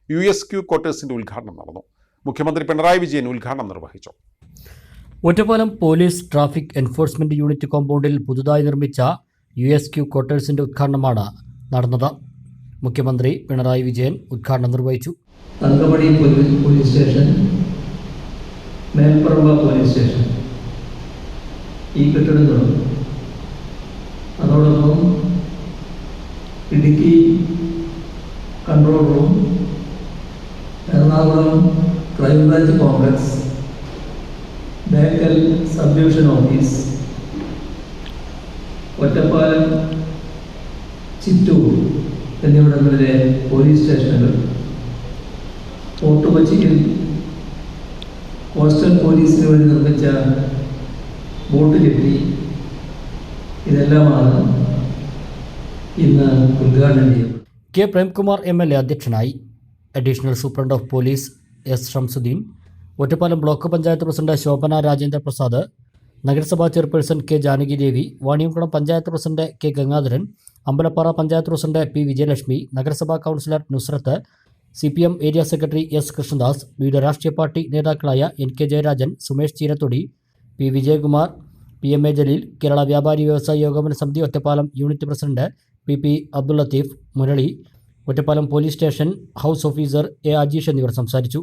USQ ക്വാർട്ടേഴ്സിന്റെ ഉദ്ഘാടനം നടന്നു. മുഖ്യമന്ത്രി പിണറായി വിജയൻ ഉദ്ഘാടനം നിർവഹിച്ചു. Ottapalam police traffic enforcement unit കോമ്പൗണ്ടിൽ പുതുതായി നിർമ്മിച്ച USQ ക്വാർട്ടേഴ്സിന്റെ ഉദ്ഘാടനമാണ് നടന്നത്. മുഖ്യമന്ത്രി പിണറായി വിജയൻ ഉദ്ഘാടനം നിർവഹിച്ചു. Thankamani police station, Melparamba police station, ഈ കെട്ടിടങ്ങളും അതോടൊപ്പം Idukki control room, Ernakulam crime branch complex, Bekal sub division office, Ottapalam, Chittur എന്നിവിടങ്ങളിലെ പോലീസ് സ്റ്റേഷനുകൾ, ഫോർട്ട് കൊച്ചിയിൽ കോസ്റ്റൽ പോലീസിന് വേണ്ടി നിർമ്മിച്ച ബോട്ട് ജെട്ടി, ഇതെല്ലാമാണ് ഇന്ന് ഉദ്ഘാടനം ചെയ്യപ്പെട്ടത്. കെ പ്രേംകുമാർ MLA അധ്യക്ഷനായി. Additional superintendent of police S Shamsudheen, Ottapalam block panchayat president Shobhana Rajendra Prasad, നഗരസഭാ chairperson K Janaki Devi, Vaniyamkulam panchayat president K Gangadharan, Ambalappara panchayat president P Vijayalakshmi, നഗരസഭാ councillor Nusrath, CPM area secretary S Krishnadas, വിവിധ രാഷ്ട്രീയ പാർട്ടി നേതാക്കളായ NK Jayarajan, Sumesh Cheerathodi, P Vijayakumar, PMA Jaleel, Kerala വ്യാപാരി വ്യവസായി ഏകോപന സമിതി Ottapalam unit president PP Abdul Latheef, Murali, Ottapalam police station house officer A Ajeesh എന്നിവർ സംസാരിച്ചു.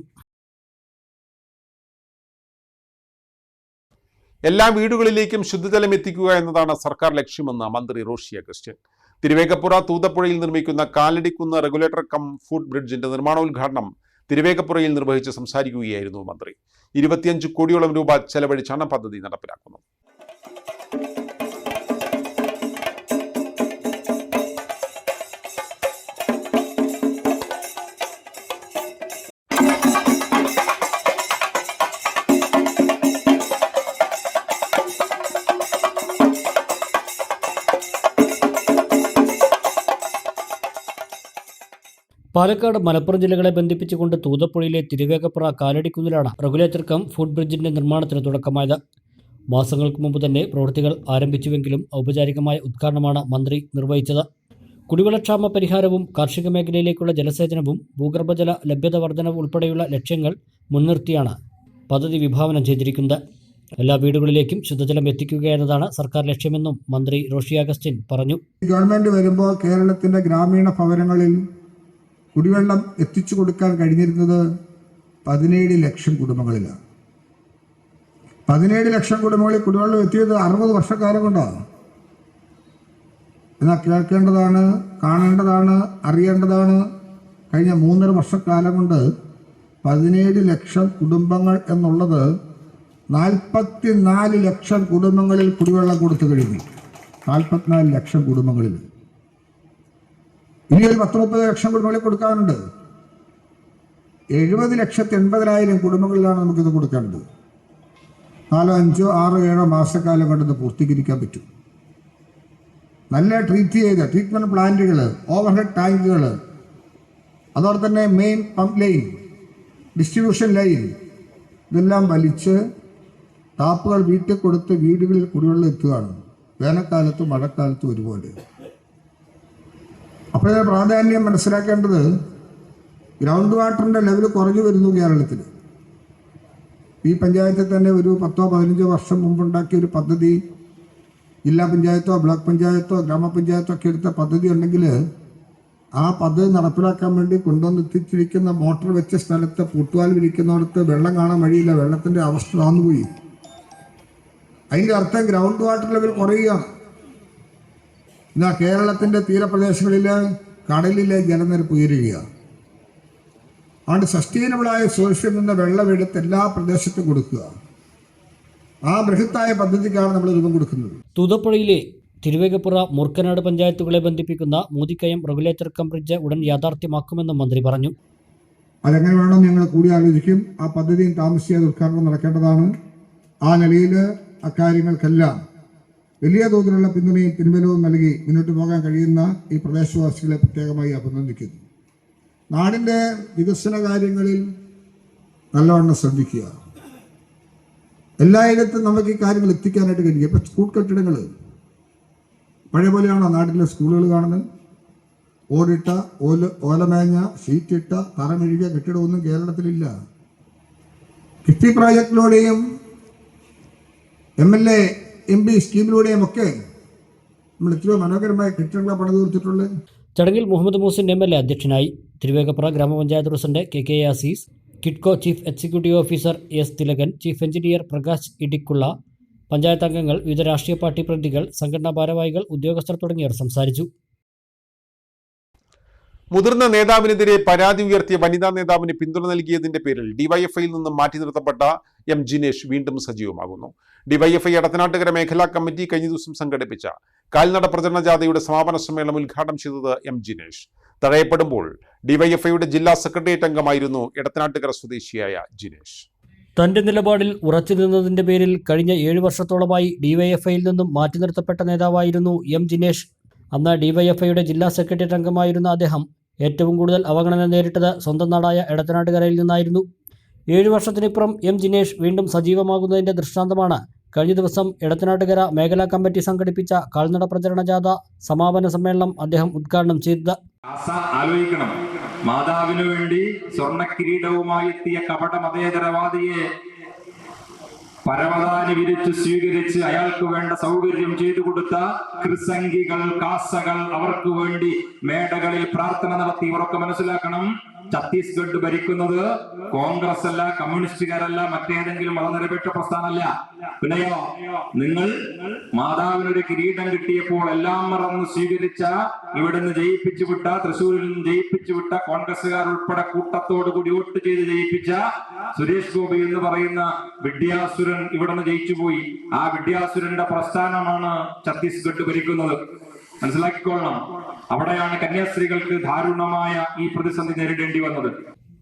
എല്ലാ വീടുകളിലേക്കും ശുദ്ധജലം എത്തിക്കുക എന്നതാണ് സർക്കാർ ലക്ഷ്യമെന്ന് മന്ത്രി റോഷി അഗസ്റ്റിൻ. തിരുവേഗപ്പുറ തൂതപ്പുഴയിൽ നിർമ്മിക്കുന്ന കാലടിക്കുന്ന് റെഗുലേറ്റർ കം ഫുഡ് ബ്രിഡ്ജിന്റെ നിർമ്മാണോദ്ഘാടനം തിരുവേഗപ്പുറയിൽ നിർവഹിച്ച് സംസാരിക്കുകയായിരുന്നു മന്ത്രി. 25 കോടിയോളം രൂപ ചെലവഴിച്ചാണ് പദ്ധതി നടപ്പിലാക്കുന്നത്. പാലക്കാട്, മലപ്പുറം ജില്ലകളെ ബന്ധിപ്പിച്ചുകൊണ്ട് തൂതപ്പുഴയിലെ തിരുവേഗപ്പുറ കാലടിക്കുന്നിലാണ് റെഗുലേറ്റർ കം ഫുഡ് ബ്രിഡ്ജിന്റെ നിർമ്മാണത്തിന് തുടക്കമായത്. മാസങ്ങൾക്ക് മുമ്പ് തന്നെ പ്രവൃത്തികൾ ആരംഭിച്ചുവെങ്കിലും ഔപചാരികമായ ഉദ്ഘാടനമാണ് മന്ത്രി നിർവഹിച്ചത്. കുടിവെള്ളക്ഷാമ പരിഹാരവും കാർഷിക മേഖലയിലേക്കുള്ള ജലസേചനവും ഭൂഗർഭജല ലഭ്യത വർധനവ് ഉൾപ്പെടെയുള്ള ലക്ഷ്യങ്ങൾ മുൻനിർത്തിയാണ് പദ്ധതി വിഭാവനം ചെയ്തിരിക്കുന്നത്. എല്ലാ വീടുകളിലേക്കും ശുദ്ധജലം എത്തിക്കുക എന്നതാണ് സർക്കാർ ലക്ഷ്യമെന്നും മന്ത്രി റോഷി അഗസ്റ്റിൻ പറഞ്ഞു. ഗവൺമെന്റ് വരുമ്പോൾ കേരളത്തിന്റെ ഗ്രാമീണ ഭവനങ്ങളിൽ കുടിവെള്ളം എത്തിച്ചു കൊടുക്കാൻ കഴിഞ്ഞിരുന്നത് 17 ലക്ഷം കുടുംബങ്ങളിലാണ്. 17 ലക്ഷം കുടുംബങ്ങളിൽ കുടിവെള്ളം എത്തിയത് 60 വർഷക്കാലം കൊണ്ടാണ്. എന്നാൽ കേൾക്കേണ്ടതാണ്, കാണേണ്ടതാണ്, അറിയേണ്ടതാണ്, കഴിഞ്ഞ 3.5 വർഷക്കാലം കൊണ്ട് 17 ലക്ഷം കുടുംബങ്ങൾ എന്നുള്ളത് 44 ലക്ഷം കുടുംബങ്ങളിൽ കുടിവെള്ളം കൊടുത്തു കഴിഞ്ഞു. 44 ലക്ഷം കുടുംബങ്ങളിൽ ഇനി ഒരു 10-30 ലക്ഷം കുടുംബങ്ങളിൽ കൊടുക്കാനുണ്ട്. 70,80,000 കുടുംബങ്ങളിലാണ് നമുക്കിത് കൊടുക്കേണ്ടത്. 4, 5, 6, 7 മാസക്കാലം കൊണ്ട് ഇത് പൂർത്തീകരിക്കാൻ പറ്റും. നല്ല ട്രീറ്റ്മെന്റ് പ്ലാന്റുകൾ, ഓവർഹെഡ് ടാങ്കുകൾ, അതോടെ തന്നെ main pump line, distribution line ഇതെല്ലാം വലിച്ച് ടാപ്പുകൾ വീട്ടിൽ കൊടുത്ത് വീടുകളിൽ കുടിവെള്ളം എത്തുകയാണ്. വേനൽക്കാലത്തും മഴക്കാലത്തും ഒരുപോലെ. അപ്പോൾ ഇതിന്റെ പ്രാധാന്യം മനസ്സിലാക്കേണ്ടത് ഗ്രൗണ്ട് വാട്ടറിൻ്റെ ലെവൽ കുറഞ്ഞു വരുന്നു കേരളത്തിൽ. ഈ പഞ്ചായത്തിൽ തന്നെ ഒരു 10-15 വർഷം മുമ്പുണ്ടാക്കിയ ഒരു പദ്ധതി, ജില്ലാ പഞ്ചായത്തോ ബ്ലോക്ക് പഞ്ചായത്തോ ഗ്രാമപഞ്ചായത്തോ ഒക്കെ എടുത്ത പദ്ധതി ഉണ്ടെങ്കിൽ ആ പദ്ധതി നടപ്പിലാക്കാൻ വേണ്ടി കൊണ്ടുവന്ന് എത്തിച്ചിരിക്കുന്ന മോട്ടോർ വെച്ച സ്ഥലത്ത് പൂട്ടുവാൽ വിരിക്കുന്നിടത്ത് വെള്ളം കാണാൻ വഴിയില്ല. വെള്ളത്തിൻ്റെ അവസ്ഥ താന്നുപോയി. അതിൻ്റെ അർത്ഥം ഗ്രൗണ്ട് വാട്ടർ ലെവൽ കുറയുകയാണ്. എന്നാൽ കേരളത്തിൻ്റെ തീരപ്രദേശങ്ങളിൽ കടലിലെ ജലനിരപ്പ് ഉയരുകയാണ്. അതുകൊണ്ട് സസ്റ്റൈനബിളായ സോഴ്സിൽ നിന്ന് വെള്ളമെടുത്ത് എല്ലാ പ്രദേശത്തും കൊടുക്കുക. ആ ബൃഹത്തായ പദ്ധതിക്കാണ് നമ്മൾ രൂപം കൊടുക്കുന്നത്. തൂതപ്പുഴയിലെ തിരുവേഗപ്പുറ മൂർക്കനാട് പഞ്ചായത്തുകളെ ബന്ധിപ്പിക്കുന്ന മൂതിക്കയം റെഗുലേറ്റർ കം ബ്രിഡ്ജ് ഉടൻ യാഥാർത്ഥ്യമാക്കുമെന്നും മന്ത്രി പറഞ്ഞു. അതെങ്ങനെ വേണം ഞങ്ങൾ കൂടി ആലോചിക്കും. ആ പദ്ധതിയും താമസിയാതെ ഉദ്ഘാടനം നടക്കേണ്ടതാണ്. ആ നിലയിൽ അക്കാര്യങ്ങൾക്കെല്ലാം വലിയ തോതിലുള്ള പിന്തുണയും പിൻബലവും നൽകി മുന്നോട്ട് പോകാൻ കഴിയുന്ന ഈ പ്രദേശവാസികളെ പ്രത്യേകമായി അഭിനന്ദിക്കുന്നു. നാടിൻ്റെ വികസന കാര്യങ്ങളിൽ നല്ലവണ്ണം ശ്രദ്ധിക്കുക. എല്ലായിടത്തും നമുക്ക് ഈ കാര്യങ്ങൾ എത്തിക്കാനായിട്ട് കഴിയും. ഇപ്പം സ്കൂൾ കെട്ടിടങ്ങൾ പഴയ പോലെയാണോ നാട്ടിലെ സ്കൂളുകൾ കാണുന്നത്? ഓടിട്ട ഓലമേഞ്ഞ ഷീറ്റിട്ട തറമെഴുകിയ കെട്ടിടമൊന്നും കേരളത്തിലില്ല. കിഫ്ബി പ്രോജക്റ്റിലൂടെയും MLA MP സ്കീമിലൂടെയും ഒക്കെ നമ്മൾ എത്രയോ മനോഹരമായ കെട്ടിടങ്ങളെ പണിത് തീർത്തിട്ടുള്ളത്. ചടങ്ങിൽ മുഹമ്മദ് മൂസിൻ MLA അധ്യക്ഷനായി. തിരുവേഗപ്പുറ ഗ്രാമപഞ്ചായത്ത് president KK Azeez, KIDCO chief executive officer S Thilakan, chief engineer Prakash Idicula, panchayat അംഗങ്ങൾ, വിവിധ രാഷ്ട്രീയ പാർട്ടി പ്രതിനിധികൾ, സംഘടനാ ഭാരവാഹികൾ, ഉദ്യോഗസ്ഥർ തുടങ്ങിയവർ സംസാരിച്ചു. മുതിർന്ന നേതാവിനെതിരെ പരാതി ഉയർത്തിയ വനിതാ നേതാവിന് പിന്തുണ നൽകിയതിന്റെ പേരിൽ ഡിവൈഎഫ്ഐയിൽ നിന്നും മാറ്റി നിർത്തപ്പെട്ട M ജിനേഷ് വീണ്ടും സജീവമാകുന്നു. ഡിവൈഎഫ്ഐ എടത്തനാട്ടുകര മേഖലാ കമ്മിറ്റി കഴിഞ്ഞ ദിവസം സംഘടിപ്പിച്ച കാൽനട പ്രചരണ ജാഥയുടെ സമാപന സമ്മേളനം ഉദ്ഘാടനം ചെയ്തത് M ജിനേഷ്. തഴയപ്പെടുമ്പോൾ ഡിവൈഎഫ്ഐയുടെ ജില്ലാ സെക്രട്ടേറിയറ്റ് അംഗമായിരുന്നു എടത്തനാട്ടുകര സ്വദേശിയായ ജിനേഷ്. തന്റെ നിലപാടിൽ ഉറച്ചു നിന്നതിന്റെ പേരിൽ കഴിഞ്ഞ 7 വർഷത്തോളമായി ഡിവൈഎഫ്ഐയിൽ നിന്നും മാറ്റി നിർത്തപ്പെട്ട നേതാവായിരുന്നു M ജിനേഷ്. അന്ന് ഡിവൈഎഫ്ഐയുടെ ജില്ലാ സെക്രട്ടേറിയറ്റ് അംഗമായിരുന്ന അദ്ദേഹം ഏറ്റവും കൂടുതൽ അവഗണന നേരിട്ടത് സ്വന്തം നാടായ എടത്തനാട്ടുകരയിൽ നിന്നായിരുന്നു. 7 വർഷത്തിനിപ്പുറം M ജിനേഷ് വീണ്ടും സജീവമാകുന്നതിന്റെ ദൃഷ്ടാന്തമാണ് കഴിഞ്ഞ ദിവസം എടത്തനാട്ടുകര മേഖലാ കമ്മിറ്റി സംഘടിപ്പിച്ച കാൽനട പ്രചരണ ജാഥ സമാപന സമ്മേളനം അദ്ദേഹം ഉദ്ഘാടനം ചെയ്തത്. ആലോചിക്കണം, മാതാവിനു വേണ്ടി സ്വർണ്ണ കിരീടവുമായി എത്തിയ കപട മതേതരവാദിയെ പരവതാനി വിരിച്ചു സ്വീകരിച്ച് അയാൾക്ക് വേണ്ട സൗകര്യം ചെയ്തു കൊടുത്ത ക്രിസംഗികൾ, കാസകൾ അവർക്ക് വേണ്ടി മേടകളിൽ പ്രാർത്ഥന നടത്തി. ഉറക്കെ മനസ്സിലാക്കണം, ഛത്തീസ്ഗഡ് ഭരിക്കുന്നത് കോൺഗ്രസ് അല്ല, കമ്മ്യൂണിസ്റ്റുകാരല്ല, മറ്റേതെങ്കിലും മതനിരപേക്ഷ പ്രസ്ഥാനമല്ല. പിന്നെയോ നിങ്ങൾ മാതാവിനൊരു കിരീടം കിട്ടിയപ്പോൾ എല്ലാം മറന്ന് സ്വീകരിച്ച, ഇവിടുന്ന് ജയിപ്പിച്ചു വിട്ട, തൃശ്ശൂരിൽ നിന്ന് ജയിപ്പിച്ചു വിട്ട കോൺഗ്രസുകാർ ഉൾപ്പെടെ കൂട്ടത്തോടുകൂടി വോട്ട് ചെയ്ത് ജയിപ്പിച്ച സുരേഷ് ഗോപി എന്ന് പറയുന്ന വിദ്യാസുരൻ ഇവിടുന്ന് ജയിച്ചുപോയി. ആ വിദ്യാസുരന്റെ പ്രസ്ഥാനമാണ് ഛത്തീസ്ഗഡ് ഭരിക്കുന്നത്. മനസ്സിലാക്കിക്കൊള്ളണം. അവിടെയാണ് കന്യാസ്ത്രീകൾക്ക് ദാരുണമായ ഈ പ്രതിസന്ധി നേരിടേണ്ടി വന്നത്.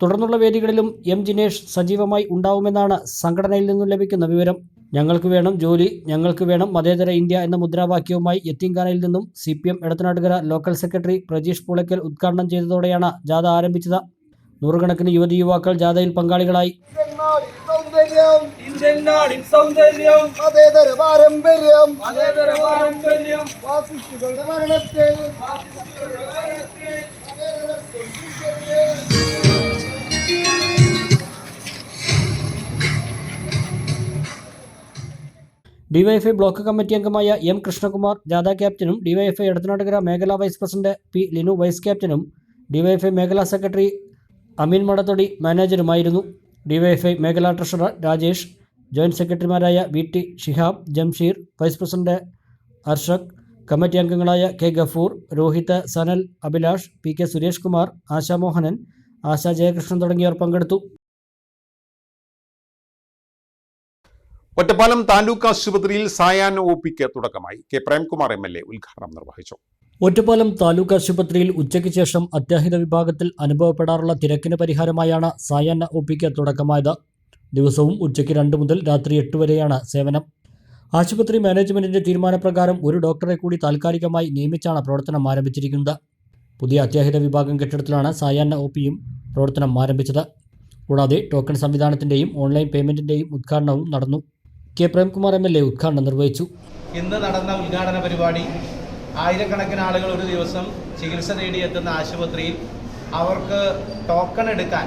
തുടർന്നുള്ള വേദികളിലും M ജിനേഷ് സജീവമായി ഉണ്ടാവുമെന്നാണ് സംഘടനയിൽ നിന്നും ലഭിക്കുന്ന വിവരം. ഞങ്ങൾക്ക് വേണം ജോലി, ഞങ്ങൾക്ക് വേണം മതേതര ഇന്ത്യ എന്ന മുദ്രാവാക്യവുമായി യത്തീംഖാനയിൽ നിന്നും CPM Edathanattukara local secretary Prajeesh Poolakkal ഉദ്ഘാടനം ചെയ്തതോടെയാണ് ജാഥ ആരംഭിച്ചത്. നൂറുകണക്കിന് യുവതി യുവാക്കൾ ജാഥയിൽ പങ്കാളികളായി. ഡിവൈഎഫ്ഐ ബ്ലോക്ക് കമ്മിറ്റി അംഗമായ M കൃഷ്ണകുമാർ ജാഥ ക്യാപ്റ്റനും ഡിവൈഎഫ്ഐ എടത്തനാട്ടുകര മേഖലാ vice president P Linu vice ക്യാപ്റ്റനും ഡിവൈഎഫ്ഐ മേഖലാ സെക്രട്ടറി അമീൻ മടത്തൊടി മാനേജറുമായിരുന്നു. ഡിവൈഎഫ്ഐ മേഖലാ ട്രഷറർ രാജേഷ്, ജോയിന്റ് സെക്രട്ടറിമാരായ VT Shihab, Jamsheer, vice president Arshak, committee അംഗങ്ങളായ K ഗഫൂർ, രോഹിത്, സനൽ, അഭിലാഷ്, PK സുരേഷ് കുമാർ, ആശാ മോഹനൻ, ആശാ ജയകൃഷ്ണൻ തുടങ്ങിയവർ പങ്കെടുത്തു. ഒറ്റപ്പാലം താലൂക്ക് ആശുപത്രിയിൽ സായാഹ്ന OPക്ക് തുടക്കമായി. K പ്രേംകുമാർ MLA ഉദ്ഘാടനം നിർവഹിച്ചു. ഒറ്റപ്പാലം താലൂക്ക് ആശുപത്രിയിൽ ഉച്ചയ്ക്ക് ശേഷം അത്യാഹിത വിഭാഗത്തിൽ അനുഭവപ്പെടാറുള്ള തിരക്കിന് പരിഹാരമായാണ് സായാഹ്ന OPക്ക് തുടക്കമായത്. ദിവസവും ഉച്ചയ്ക്ക് 2 മുതൽ രാത്രി 8 വരെയാണ് സേവനം. ആശുപത്രി മാനേജ്മെന്റിന്റെ തീരുമാനപ്രകാരം ഒരു ഡോക്ടറെ കൂടി താൽക്കാലികമായി നിയമിച്ചാണ് പ്രവർത്തനം ആരംഭിച്ചിരിക്കുന്നത്. പുതിയ അത്യാഹിത വിഭാഗം കെട്ടിടത്തിലാണ് സായാഹ്ന OPയും പ്രവർത്തനം ആരംഭിച്ചത്. കൂടാതെ ടോക്കൺ സംവിധാനത്തിൻ്റെയും ഓൺലൈൻ പേയ്മെൻറ്റിൻ്റെയും ഉദ്ഘാടനവും നടന്നു. കെ പ്രേംകുമാർ MLA ഉദ്ഘാടനം നിർവഹിച്ചു. ഇന്ന് നടന്ന ഉദ്ഘാടന പരിപാടി ആയിരക്കണക്കിന് ആളുകൾ ഒരു ദിവസം ചികിത്സ തേടിയെത്തുന്ന ആശുപത്രിയിൽ അവർക്ക് ടോക്കൺ എടുക്കാൻ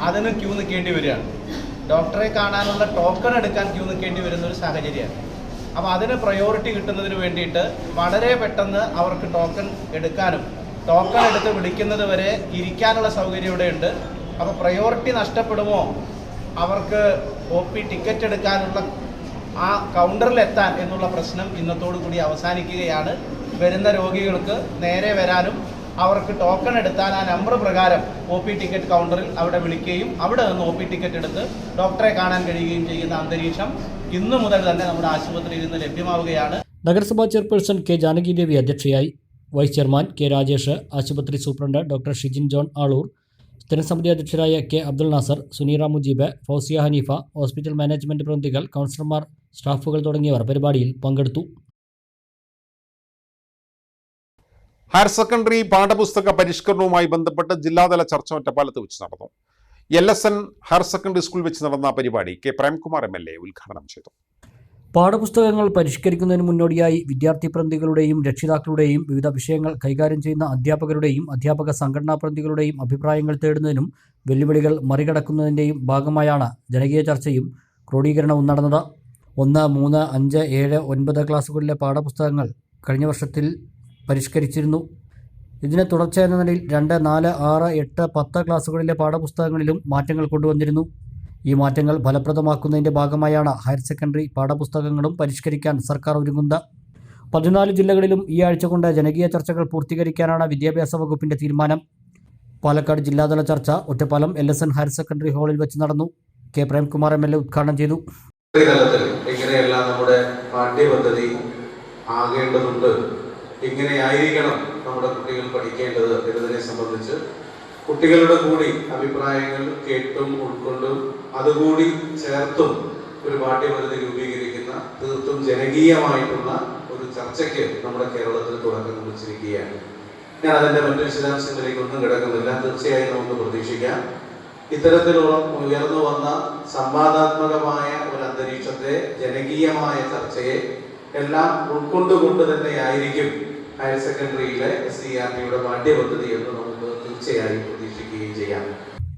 അതിന് ക്യൂ നിൽക്കേണ്ടി വരികയാണ്. ഡോക്ടറെ കാണാനുള്ള ടോക്കൺ എടുക്കാൻ ക്യൂ നിൽക്കേണ്ടി വരുന്ന ഒരു സാഹചര്യമാണ്. അപ്പോൾ അതിന് പ്രയോറിറ്റി കിട്ടുന്നതിന് വേണ്ടിയിട്ട് വളരെ പെട്ടെന്ന് അവർക്ക് ടോക്കൺ എടുക്കാനും ടോക്കൺ എടുത്ത് വിളിക്കുന്നത് വരെ ഇരിക്കാനുള്ള സൗകര്യം ഇവിടെയുണ്ട്. അപ്പോൾ പ്രയോറിറ്റി നഷ്ടപ്പെടുമോ, അവർക്ക് OP ടിക്കറ്റ് എടുക്കാനുള്ള ആ കൗണ്ടറിലെത്താൻ എന്നുള്ള പ്രശ്നം ഇന്നത്തോടു കൂടി അവസാനിക്കുകയാണ്. വരുന്ന രോഗികൾക്ക് നേരെ വരാനും അവർക്ക് ടോക്കൺ എടുത്താൽ ആ നമ്പർ പ്രകാരം OP ടിക്കറ്റ് കൗണ്ടറിൽ അവിടെ വിളിക്കുകയും അവിടെ നിന്ന് OP ടിക്കറ്റ് എടുത്ത് ഡോക്ടറെ കാണാൻ കഴിയുകയും ചെയ്യുന്ന അന്തരീക്ഷം ഇന്നു മുതൽ തന്നെ നമ്മുടെ ആശുപത്രിയിൽ നിന്ന് ലഭ്യമാവുകയാണ്. നഗരസഭാ ചെയർപേഴ്സൺ കെ ജാനകി ദേവി അധ്യക്ഷയായി. വൈസ് ചെയർമാൻ കെ രാജേഷ്, ആശുപത്രി സൂപ്രണ്ട് ഡോക്ടർ ഷിജിൻ ജോൺ ആളൂർ, സ്ഥിരം സമിതി അധ്യക്ഷരായ K Abdul Nasar, Suneera Mujeeb, Fousiya Hanifa, hospital management പ്രതിനിധികൾ, കൗൺസിലർമാർ, സ്റ്റാഫുകൾ തുടങ്ങിയവർ പരിപാടിയിൽ പങ്കെടുത്തു. ഹയർ സെക്കൻഡറി പാഠപുസ്തക പരിഷ്കരണവുമായി ബന്ധപ്പെട്ട് ജില്ലാതല ചർച്ച ഒറ്റപ്പാലത്ത് വെച്ച് നടന്നു. LSN ഹയർ സെക്കൻഡറി സ്കൂൾ വെച്ച് നടന്ന പരിപാടി കെ പ്രേംകുമാർ MLA ഉദ്ഘാടനം ചെയ്തു. പാഠപുസ്തകങ്ങൾ പരിഷ്കരിക്കുന്നതിന് മുന്നോടിയായി വിദ്യാർത്ഥി പ്രതിനിധികളുടെയും രക്ഷിതാക്കളുടെയും വിവിധ വിഷയങ്ങൾ കൈകാര്യം ചെയ്യുന്ന അധ്യാപകരുടെയും അധ്യാപക സംഘടനാ പ്രതിനിധികളുടെയും അഭിപ്രായങ്ങൾ തേടുന്നതിനും വെല്ലുവിളികൾ മറികടക്കുന്നതിൻ്റെയും ഭാഗമായാണ് ജനകീയ ചർച്ചയും ക്രോഡീകരണവും നടന്നത്. 1, 3, 5, 7, 9 ക്ലാസുകളിലെ പാഠപുസ്തകങ്ങൾ കഴിഞ്ഞ വർഷത്തിൽ പരിഷ്കരിച്ചിരുന്നു. ഇതിന് തുടർച്ചയെന്ന നിലയിൽ 2, 4, 6, 8, 10 ക്ലാസുകളിലെ പാഠപുസ്തകങ്ങളിലും മാറ്റങ്ങൾ കൊണ്ടുവന്നിരുന്നു. ഈ മാറ്റങ്ങൾ ഫലപ്രദമാക്കുന്നതിൻ്റെ ഭാഗമായാണ് ഹയർ സെക്കൻഡറി പാഠപുസ്തകങ്ങളും പരിഷ്കരിക്കാൻ സർക്കാർ ഒരുങ്ങുന്നത്. 14 ജില്ലകളിലും ഈ ആഴ്ച കൊണ്ട് ജനകീയ ചർച്ചകൾ പൂർത്തീകരിക്കാനാണ് വിദ്യാഭ്യാസ വകുപ്പിൻ്റെ തീരുമാനം. പാലക്കാട് ജില്ലാതല ചർച്ച ഒറ്റപ്പാലം LSN ഹയർ സെക്കൻഡറി ഹാളിൽ വെച്ച് നടന്നു. കെ പ്രേംകുമാർ MLA ഉദ്ഘാടനം ചെയ്തു. തലത്തിൽ എങ്ങനെയെല്ലാം നമ്മുടെ പാഠ്യപദ്ധതി ആകേണ്ടതുണ്ട്, എങ്ങനെയായിരിക്കണം നമ്മുടെ കുട്ടികൾ പഠിക്കേണ്ടത് എന്നതിനെ സംബന്ധിച്ച് കുട്ടികളുടെ കൂടി അഭിപ്രായങ്ങൾ കേട്ടും ഉൾക്കൊണ്ടും അതുകൂടി ചേർത്തും ഒരു പാഠ്യപദ്ധതി രൂപീകരിക്കുന്ന തീർത്തും ജനകീയമായിട്ടുള്ള ഒരു ചർച്ചയ്ക്ക് നമ്മുടെ കേരളത്തിൽ തുടക്കം കുറിച്ചിരിക്കുകയാണ്. ഞാൻ അതിൻ്റെ മറ്റു വിശദാംശങ്ങളിലേക്കൊന്നും കിടക്കുന്നില്ല. തീർച്ചയായും നമുക്ക് പ്രതീക്ഷിക്കാം ഇത്തരത്തിലുള്ള ഉയർന്നു വന്ന സംവാദാത്മകമായ ഒരു അന്തരീക്ഷത്തെ, ജനകീയമായ ചർച്ചയെ എല്ലാം ഉൾക്കൊണ്ടുകൊണ്ട് തന്നെയായിരിക്കും ഹയർ സെക്കൻഡറിയിലെ SCERT പാഠ്യപദ്ധതി എന്ന് നമുക്ക് തീർച്ചയായും പ്രതീക്ഷിക്കുകയും ചെയ്യാം.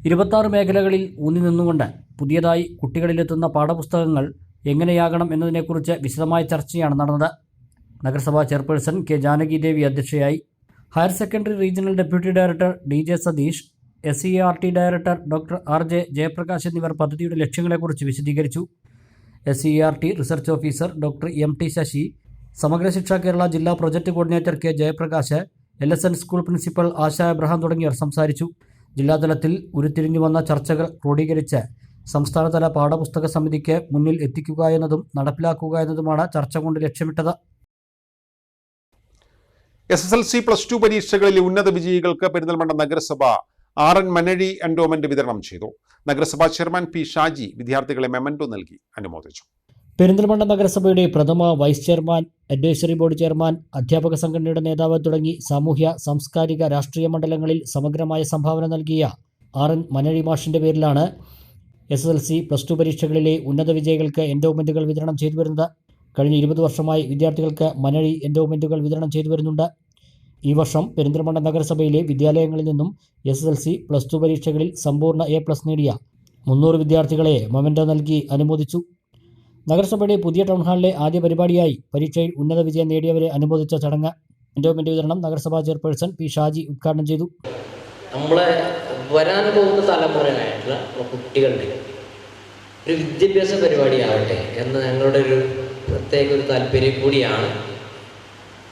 26 മേഖലകളിൽ ഊന്നി നിന്നുകൊണ്ട് പുതിയതായി കുട്ടികളിലെത്തുന്ന പാഠപുസ്തകങ്ങൾ എങ്ങനെയാകണം എന്നതിനെക്കുറിച്ച് വിശദമായ ചർച്ചയാണ് നടന്നത്. നഗരസഭാ ചെയർപേഴ്സൺ കെ ജാനകി ദേവി അധ്യക്ഷയായി. Higher secondary regional deputy director DJ Satheesh, SCERT director doctor RJ Jayaprakash എന്നിവർ പദ്ധതിയുടെ ലക്ഷ്യങ്ങളെക്കുറിച്ച് വിശദീകരിച്ചു. SCERT research officer doctor MT Sasi, Samagra Shiksha Kerala ജില്ലാ project coordinator K Jayaprakash, LSN school principal Asha Abraham തുടങ്ങിയവർ സംസാരിച്ചു. ജില്ലാതലത്തിൽ ഉരുത്തിരിഞ്ഞു വന്ന ചർച്ചകൾ ക്രോഡീകരിച്ച് സംസ്ഥാനതല പാഠപുസ്തക സമിതിക്ക് മുന്നിൽ എത്തിക്കുക എന്നതും നടപ്പിലാക്കുക എന്നതുമാണ് ചർച്ച കൊണ്ട് ലക്ഷ്യമിട്ടത്. SSLC +2 പരീക്ഷകളിലെ ഉന്നത വിജയികൾക്ക് പെരിന്തൽമണ്ണ നഗരസഭ RN മനഴി എൻഡോമെന്റ് വിതരണം ചെയ്തു. നഗരസഭാ ചെയർമാൻ P ഷാജി വിദ്യാർത്ഥികളെ മെമന്റോ നൽകി അനുമോദിച്ചു. പെരിന്തൽമണ്ണ നഗരസഭയുടെ പ്രഥമ vice chairman, advisory board chairman, അധ്യാപക സംഘടനയുടെ നേതാവ് തുടങ്ങി സാമൂഹ്യ, സാംസ്കാരിക, രാഷ്ട്രീയ മണ്ഡലങ്ങളിൽ സമഗ്രമായ സംഭാവന നൽകിയ RN മനഴി മാഷിൻ്റെ പേരിലാണ് SSLC +2 പരീക്ഷകളിലെ ഉന്നത വിജയികൾക്ക് എൻഡോമെന്റുകൾ വിതരണം ചെയ്തു വരുന്നത്. കഴിഞ്ഞ 20 വർഷമായി വിദ്യാർത്ഥികൾക്ക് മനഴി എൻഡോമെന്റുകൾ വിതരണം ചെയ്തു വരുന്നുണ്ട്. ഈ വർഷം പെരിന്തൽമണ്ണ നഗരസഭയിലെ വിദ്യാലയങ്ങളിൽ നിന്നും SSLC +2 പരീക്ഷകളിൽ സമ്പൂർണ്ണ A+ നേടിയ 300 വിദ്യാർത്ഥികളെ മൊമെന്റോ നൽകി അനുമോദിച്ചു. നഗരസഭയുടെ പുതിയ ടൗൺ ഹാളിലെ ആദ്യ പരിപാടിയായി പരീക്ഷയിൽ ഉന്നത വിജയം നേടിയവരെ അനുമോദിച്ച ചടങ്ങ്. എൻഡോമെന്റ് വിതരണം നഗരസഭാ ചെയർപേഴ്സൺ P ഷാജി ഉദ്ഘാടനം ചെയ്തു. നമ്മളെ വരാൻ പോകുന്ന തലമുറയായിട്ടുള്ള കുട്ടികളുടെ ഒരു വിദ്യാഭ്യാസ പരിപാടിയാവട്ടെ എന്ന ഞങ്ങളുടെ ഒരു പ്രത്യേക ഒരു താല്പര്യം കൂടിയാണ്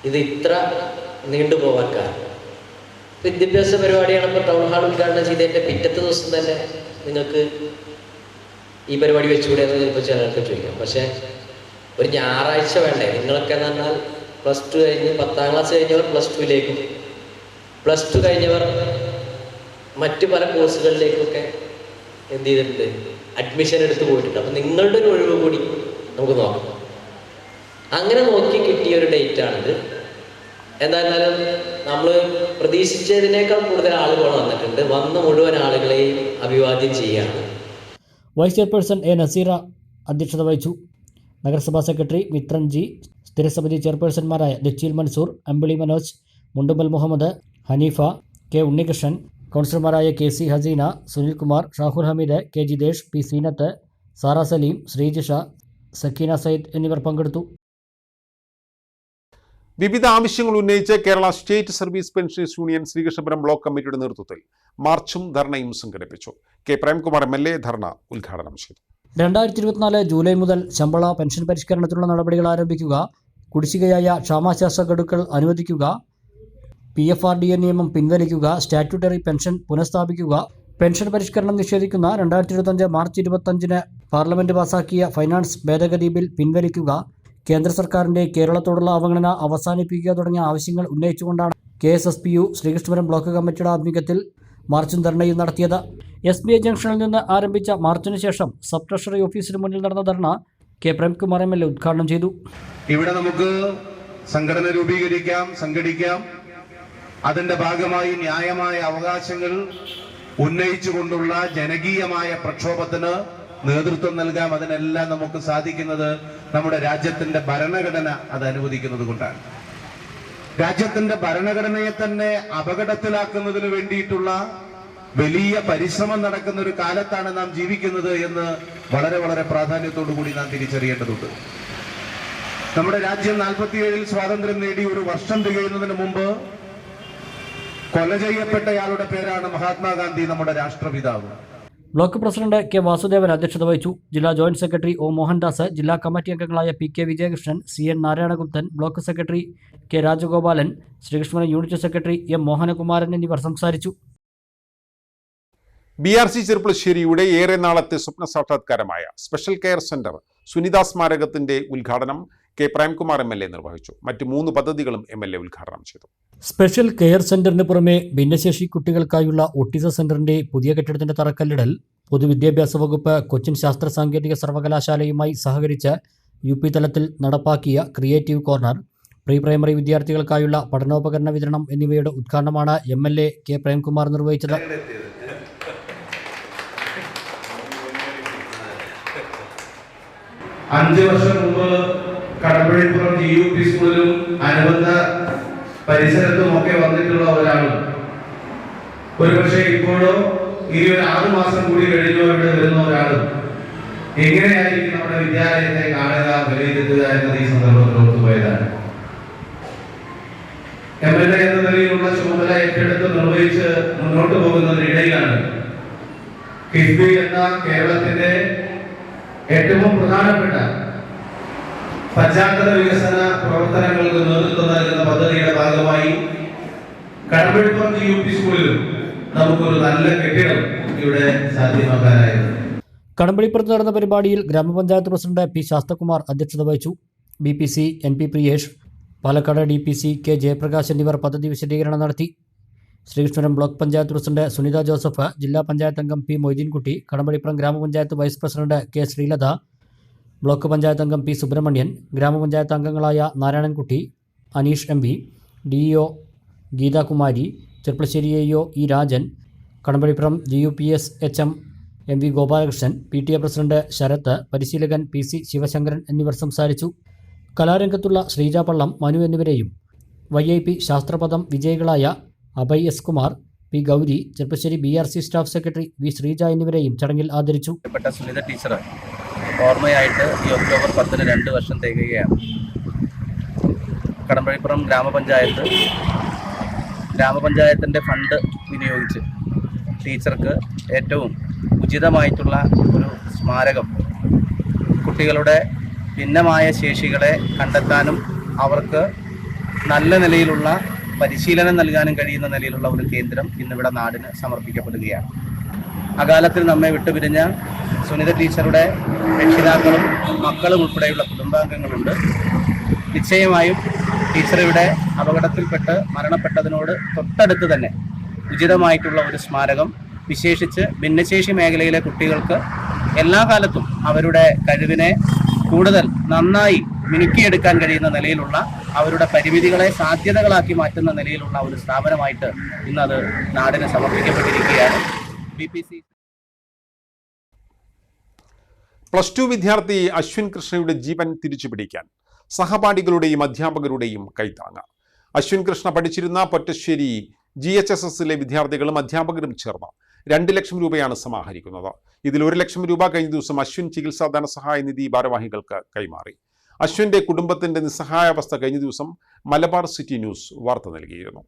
ഇത് ഇത്ര നീണ്ടുപോകാൻ കാരണം. വിദ്യാഭ്യാസ പരിപാടിയാണ്. ഇപ്പോൾ ടൗൺ ഹാൾ ഉദ്ഘാടനം ചെയ്തതിൻ്റെ പിറ്റത്തെ ദിവസം തന്നെ നിങ്ങൾക്ക് ഈ പരിപാടി വെച്ചുകൂടെ എന്ന് ചിലപ്പോൾ ചിലർക്ക് ചോദിക്കാം. പക്ഷേ ഒരു ഞായറാഴ്ച വേണ്ടേ? നിങ്ങളൊക്കെ എന്ന് പറഞ്ഞാൽ +2 കഴിഞ്ഞ് 10ാം ക്ലാസ് കഴിഞ്ഞവർ +2ലേക്കും, +2 കഴിഞ്ഞവർ മറ്റു പല കോഴ്സുകളിലേക്കൊക്കെ എന്ത് ചെയ്തിട്ടുണ്ട്, അഡ്മിഷൻ എടുത്ത് പോയിട്ടുണ്ട്. അപ്പം നിങ്ങളുടെ ഒരു ഒഴിവ് കൂടി നമുക്ക് നോക്കാം. അങ്ങനെ നോക്കി കിട്ടിയ ഒരു ഡേറ്റാണിത്. എന്തായാലും നമ്മൾ പ്രതീക്ഷിച്ചതിനേക്കാൾ കൂടുതൽ ആളുകൾ വന്നിട്ടുണ്ട്. വന്ന മുഴുവൻ ആളുകളെയും അഭിവാദ്യം ചെയ്യുകയാണ്. വൈസ് ചെയർപേഴ്സൺ എ നസീറ അധ്യക്ഷത വഹിച്ചു. നഗരസഭാ സെക്രട്ടറി മിത്രൻ ജി, സ്ഥിരസമിതി ചെയർപേഴ്സൺമാരായ ദച്ചീൽ മൻസൂർ, അമ്പിളി മനോജ്, മുണ്ടുമ്പൽ മുഹമ്മദ്, ഹനീഫ, കെ ഉണ്ണികൃഷ്ണൻ, കൗൺസിലർമാരായ K C Haseena, Sunilkumar, Shahul Hameed, K Jithesh, P Seenath, Sara Saleem, Sreejisha, Sakeena Sayyid എന്നിവർ പങ്കെടുത്തു. വിവിധ ആവശ്യങ്ങൾ ഉന്നയിച്ച് Kerala state service pensioners union Sreekrishnapuram block കമ്മിറ്റിയുടെ നേതൃത്വത്തിൽ മാർച്ചും ധർണയും സംഘടിപ്പിച്ചു. കെ പ്രേംകുമാർ MLA ധർണ ഉദ്ഘാടനം ചെയ്തു. 2024 ജൂലൈ മുതൽ ശമ്പള പെൻഷൻ പരിഷ്കരണത്തിനുള്ള നടപടികൾ ആരംഭിക്കുക, കുടിശ്ശികയായ ക്ഷാമാശ്വാസ ഗഡുക്കൾ അനുവദിക്കുക, PFRDA നിയമം പിൻവലിക്കുക, സ്റ്റാറ്റ്യൂട്ടറി പെൻഷൻ പുനഃസ്ഥാപിക്കുക, പെൻഷൻ പരിഷ്കരണം നിഷേധിക്കുന്ന 2025 മാർച്ച് 25 പാർലമെന്റ് പാസാക്കിയ ഫൈനാൻസ് ഭേദഗതി ബിൽ പിൻവലിക്കുക, കേന്ദ്ര സർക്കാരിന്റെ കേരളത്തോടുള്ള അവഗണന അവസാനിപ്പിക്കുക തുടങ്ങിയ ആവശ്യങ്ങൾ ഉന്നയിച്ചുകൊണ്ടാണ് KSSPU ശ്രീകൃഷ്ണപുരം ബ്ലോക്ക് കമ്മിറ്റിയുടെ ആഭിമുഖ്യത്തിൽ മാർച്ചും ധർണയും നടത്തിയത്. SBI ജംഗ്ഷനിൽ നിന്ന് ആരംഭിച്ച മാർച്ചിന് ശേഷം സബ് ട്രഷറി ഓഫീസിന് മുന്നിൽ നടന്ന ധർണ കെ പ്രേംകുമാർ MLA ഉദ്ഘാടനം ചെയ്തു. ഇവിടെ നമുക്ക് സംഘടന രൂപീകരിക്കാം, സംഘടിക്കാം. അതിന്റെ ഭാഗമായി ന്യായമായ അവകാശങ്ങൾ ഉന്നയിച്ചുകൊണ്ടുള്ള ജനകീയമായ പ്രക്ഷോഭത്തിന് നേതൃത്വം നൽകാം. അതിനെല്ലാം നമുക്ക് സാധിക്കുന്നത് നമ്മുടെ രാജ്യത്തിന്റെ ഭരണഘടന അത് അനുവദിക്കുന്നത് കൊണ്ടാണ്. രാജ്യത്തിന്റെ ഭരണഘടനയെ തന്നെ അപകടത്തിലാക്കുന്നതിന് വേണ്ടിയിട്ടുള്ള വലിയ പരിശ്രമം നടക്കുന്ന ഒരു കാലത്താണ് നാം ജീവിക്കുന്നത് എന്ന് വളരെ വളരെ പ്രാധാന്യത്തോടു കൂടി നാം തിരിച്ചറിയേണ്ടതുണ്ട്. നമ്മുടെ രാജ്യം 47 സ്വാതന്ത്ര്യം നേടി ഒരു വർഷം തികയുന്നതിന് മുമ്പ് കൊല ചെയ്യപ്പെട്ടയാളുടെ പേരാണ് മഹാത്മാഗാന്ധി, നമ്മുടെ രാഷ്ട്രപിതാവ്. ബ്ലോക്ക് പ്രസിഡന്റ് കെ വാസുദേവൻ അധ്യക്ഷത വഹിച്ചു. ജില്ലാ ജോയിന്റ് സെക്രട്ടറി ഒ മോഹൻദാസ്, ജില്ലാ കമ്മിറ്റി അംഗങ്ങളായ PK Vijayakrishnan, CN Narayanaguptan, block secretary K Rajagopalan, Sreekrishnapuram unit secretary M Mohanakumaran എന്നിവർ സംസാരിച്ചു. BRC ചെറുപ്പുളശ്ശേരിയുടെ ഏറെ നാളത്തെ സ്വപ്ന സാക്ഷാത്കാരമായ സ്പെഷ്യൽ കെയർ സെന്റർ സുനിത സ്മാരകത്തിന്റെ ഉദ്ഘാടനം കെ പ്രേംകുമാർ MLA നിർവഹിച്ചു. മറ്റ് 3 പദ്ധതികളും MLA ഉദ്ഘാടനം ചെയ്തു. സ്പെഷ്യൽ കെയർ സെന്ററിന് പുറമെ ഭിന്നശേഷി കുട്ടികൾക്കായുള്ള ഓട്ടിസം സെന്ററിന്റെ പുതിയ കെട്ടിടത്തിന്റെ തറക്കല്ലിടൽ പൊതുവിദ്യാഭ്യാസ വകുപ്പ് കൊച്ചിൻ ശാസ്ത്ര സാങ്കേതിക സർവകലാശാലയുമായി സഹകരിച്ച് UP തലത്തിൽ നടപ്പാക്കിയ ക്രിയേറ്റീവ് കോർണർ, പ്രീ പ്രൈമറി വിദ്യാർത്ഥികൾക്കായുള്ള പഠനോപകരണ വിതരണം എന്നിവയുടെ ഉദ്ഘാടനമാണ് MLA കെ പ്രേംകുമാർ നിർവഹിച്ചത്. അഞ്ച് വർഷം മുമ്പ് കടമ്പഴിപ്പുറം GUP സ്കൂളിലും അനുബന്ധ പരിസരത്തും ഒക്കെ വന്നിട്ടുള്ള ഒരാളും ഒരുപക്ഷെ ഇപ്പോഴോ ഇനി ഒരു 6 മാസം കൂടി കഴിഞ്ഞോ ഇവിടെ വരുന്ന ഒരാളും എങ്ങനെയായിരിക്കും നമ്മുടെ വിദ്യാലയത്തെ കാണുക, വിലയിരുത്തുക എന്നത് ഈ സന്ദർഭത്തിൽ ഓർത്തുപോയതാണ്. MLA എന്ന നിലയിലുള്ള ചുമതല ഏറ്റെടുത്ത് നിർവഹിച്ച് മുന്നോട്ട് പോകുന്നതിനിടയിലാണ് കിഫ്ബി എന്ന കേരളത്തിന്റെ ഏറ്റവും പ്രധാനപ്പെട്ട പശ്ചാത്തല വികസന പ്രവർത്തനങ്ങൾക്ക് നേതൃത്വം നൽകുന്ന പദ്ധതിയുടെ ഭാഗമായി കടമ്പഴിപ്പുറം GUP സ്കൂളിലും നമുക്കൊരു നല്ല കെട്ടിടം ഇവിടെ സാധ്യമാക്കാനായിരുന്നു. കടമ്പഴിപ്പുറത്ത് നടന്ന പരിപാടിയിൽ ഗ്രാമപഞ്ചായത്ത് പ്രസിഡന്റ് P ശാസ്ത്രകുമാർ അധ്യക്ഷത വഹിച്ചു. BPC NP Priyesh, Palakkad DPC K Jayaprakash എന്നിവർ പദ്ധതി വിശദീകരണം നടത്തി. ശ്രീകൃഷ്ണപുരം ബ്ലോക്ക് പഞ്ചായത്ത് പ്രസിഡന്റ് സുനിത ജോസഫ്, ജില്ലാ പഞ്ചായത്ത് അംഗം P മൊയ്തീൻകുട്ടി, കടമ്പഴിപ്പുറം ഗ്രാമപഞ്ചായത്ത് vice president K Sreelatha, block panchayat അംഗം P സുബ്രഹ്മണ്യൻ, ഗ്രാമപഞ്ചായത്ത് അംഗങ്ങളായ Narayanankutty, Aneesh MV, DEO Geethakumari, Cherpulassery AEO E Rajan, Kadambazhipuram GUPS HM MV Gopalakrishnan, PTA president Sarath, പരിശീലകൻ PC ശിവശങ്കരൻ എന്നിവർ സംസാരിച്ചു. കലാരംഗത്തുള്ള ശ്രീജ പള്ളം, മനു എന്നിവരെയും YIP ശാസ്ത്രപദം വിജയികളായ Abhay S Kumar, P Gowri, Cherpulassery BRC staff secretary V Sreeja എന്നിവരെയും ചടങ്ങിൽ ആദരിച്ചു. സുനിത ടീച്ചർ ഓർമ്മയായിട്ട് ഈ ഒക്ടോബർ 10 2 വർഷം തികയുകയാണ്. കടമ്പഴിപ്പുറം ഗ്രാമപഞ്ചായത്തിൻ്റെ ഫണ്ട് വിനിയോഗിച്ച് ടീച്ചർക്ക് ഏറ്റവും ഉചിതമായിട്ടുള്ള ഒരു സ്മാരകം, കുട്ടികളുടെ ഭിന്നമായ ശേഷികളെ കണ്ടെത്താനും അവർക്ക് നല്ല നിലയിലുള്ള പരിശീലനം നൽകാനും കഴിയുന്ന നിലയിലുള്ള ഒരു കേന്ദ്രം ഇന്നിവിടെ നാടിന് സമർപ്പിക്കപ്പെടുകയാണ്. അകാലത്തിൽ നമ്മെ വിട്ടുപിരിഞ്ഞ സുനിത ടീച്ചറുടെ രക്ഷിതാക്കളും മക്കളും ഉൾപ്പെടെയുള്ള കുടുംബാംഗങ്ങളുണ്ട്. നിശ്ചയമായും ടീച്ചർ ഇവിടെ അപകടത്തിൽപ്പെട്ട് മരണപ്പെട്ടതിനോട് തൊട്ടടുത്ത് തന്നെ ഉചിതമായിട്ടുള്ള ഒരു സ്മാരകം, വിശേഷിച്ച് ഭിന്നശേഷി മേഖലയിലെ കുട്ടികൾക്ക് എല്ലാ കാലത്തും അവരുടെ കഴിവിനെ കൂടുതൽ നന്നായി മിനുക്കിയെടുക്കാൻ കഴിയുന്ന നിലയിലുള്ള അവരുടെ പരിമിതികളെ സാധ്യതകളാക്കി മാറ്റുന്ന നിലയിലുള്ള ഒരു സ്ഥാപനമായിട്ട് ഇന്നത് നാടിന് സമർപ്പിക്കപ്പെട്ടിരിക്കുകയാണ്. BPC +2 വിദ്യാർത്ഥി അശ്വിൻ കൃഷ്ണയുടെ ജീവൻ തിരിച്ചുപിടിക്കാൻ സഹപാഠികളുടെയും അധ്യാപകരുടെയും കൈത്താങ്ങ. അശ്വിൻ കൃഷ്ണ പഠിച്ചിരുന്ന പൊറ്റശ്ശേരി GHSSലെ വിദ്യാർത്ഥികളും അധ്യാപകരും ചേർന്ന് 2 ലക്ഷം രൂപയാണ് സമാഹരിക്കുന്നത്. ഇതിൽ 1 ലക്ഷം രൂപ കഴിഞ്ഞ ദിവസം അശ്വിൻ ചികിത്സാ ധനസഹായ നിധി ഭാരവാഹികൾക്ക് കൈമാറി. അശ്വിന്റെ കുടുംബത്തിന്റെ നിസ്സഹായാവസ്ഥ കഴിഞ്ഞ ദിവസം മലബാർ സിറ്റി ന്യൂസ് വാർത്ത നൽകിയിരുന്നു.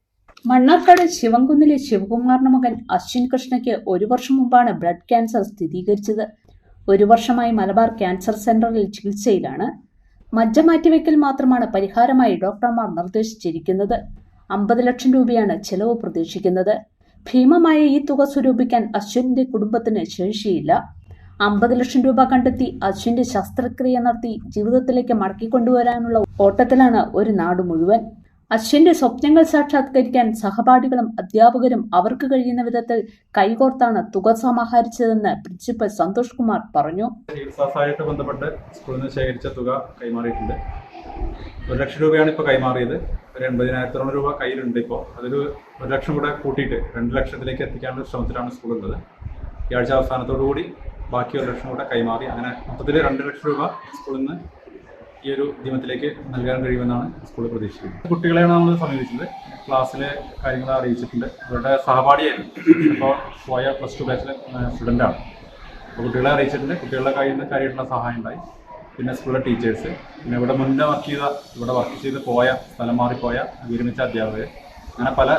മണ്ണാർക്കാട് ശിവൻകുന്നിലെ ശിവകുമാറിന്റെ മകൻ അശ്വിൻ കൃഷ്ണയ്ക്ക് 1 വർഷം മുമ്പാണ് ബ്ലഡ് ക്യാൻസർ സ്ഥിരീകരിച്ചത്. 1 വർഷമായി മലബാർ ക്യാൻസർ സെന്ററിൽ ചികിത്സയിലാണ്. മജ്ജ മാറ്റിവെക്കൽ മാത്രമാണ് പരിഹാരമായി ഡോക്ടർമാർ നിർദ്ദേശിച്ചിരിക്കുന്നത്. 50 ലക്ഷം രൂപയാണ് ചെലവ് പ്രതീക്ഷിക്കുന്നത്. ഭീമമായ ഈ തുക സ്വരൂപിക്കാൻ അശ്വിന്റെ കുടുംബത്തിന് ശേഷിയില്ല. 50 ലക്ഷം രൂപ കണ്ടെത്തി അശ്വിന്റെ ശസ്ത്രക്രിയ നടത്തി ജീവിതത്തിലേക്ക് മടക്കിക്കൊണ്ടുവരാനുള്ള ഓട്ടത്തിലാണ് ഒരു നാട് മുഴുവൻ. അശ്വിന്റെ സ്വപ്നങ്ങൾ സാക്ഷാത്കരിക്കാൻ സഹപാഠികളും അധ്യാപകരും അവർക്ക് കഴിയുന്ന വിധത്തിൽ കൈകോർത്താണ് തുക സമാഹരിച്ചതെന്ന് പ്രിൻസിപ്പൽ സന്തോഷ് കുമാർ പറഞ്ഞു. ചികിത്സാ സഹായമായിട്ട് ബന്ധപ്പെട്ട് സ്കൂളിൽ നിന്ന് ശേഖരിച്ച തുക കൈമാറിയിട്ടുണ്ട്. 1 ലക്ഷം രൂപയാണ് ഇപ്പോൾ കൈമാറിയത്. ഒരു 80,000 രൂപ കയ്യിലുണ്ട്. ഇപ്പോൾ അതൊരു 1 ലക്ഷം കൂടെ കൂട്ടിയിട്ട് 2 ലക്ഷത്തിലേക്ക് എത്തിക്കാനുള്ള ശ്രമത്തിലാണ് സ്കൂളുള്ളത്. ഈ ആഴ്ച അവസാനത്തോടുകൂടി ബാക്കി 1 ലക്ഷം കൂടെ കൈമാറി അങ്ങനെ മൊത്തത്തിൽ 2 ലക്ഷം രൂപ സ്കൂളിൽ നിന്ന് ഈ ഒരു ഉദ്യമത്തിലേക്ക് നൽകാൻ കഴിയുമെന്നാണ് സ്കൂൾ പ്രതീക്ഷിക്കുന്നത്. കുട്ടികളെയാണ് നമ്മൾ സമീപിച്ചത്. ക്ലാസ്സിലെ കാര്യങ്ങൾ അറിയിച്ചിട്ടുണ്ട്. അവരുടെ സഹപാഠിയായിരുന്നു. ഇപ്പോൾ പോയ +2 ബാച്ചിലെ സ്റ്റുഡൻ്റാണ്. അപ്പോൾ കുട്ടികളെ അറിയിച്ചിട്ടുണ്ട്. കുട്ടികളുടെ കയ്യിൽ നിന്ന് കാര്യമായിട്ടുള്ള സഹായം ഉണ്ടായി. പിന്നെ സ്കൂളിലെ ടീച്ചേഴ്സ്, പിന്നെ ഇവിടെ മുന്നേ വർക്ക് ചെയ്ത് പോയ സ്ഥലം മാറിപ്പോയ വിരമിച്ച അധ്യാപകർ, അങ്ങനെ പല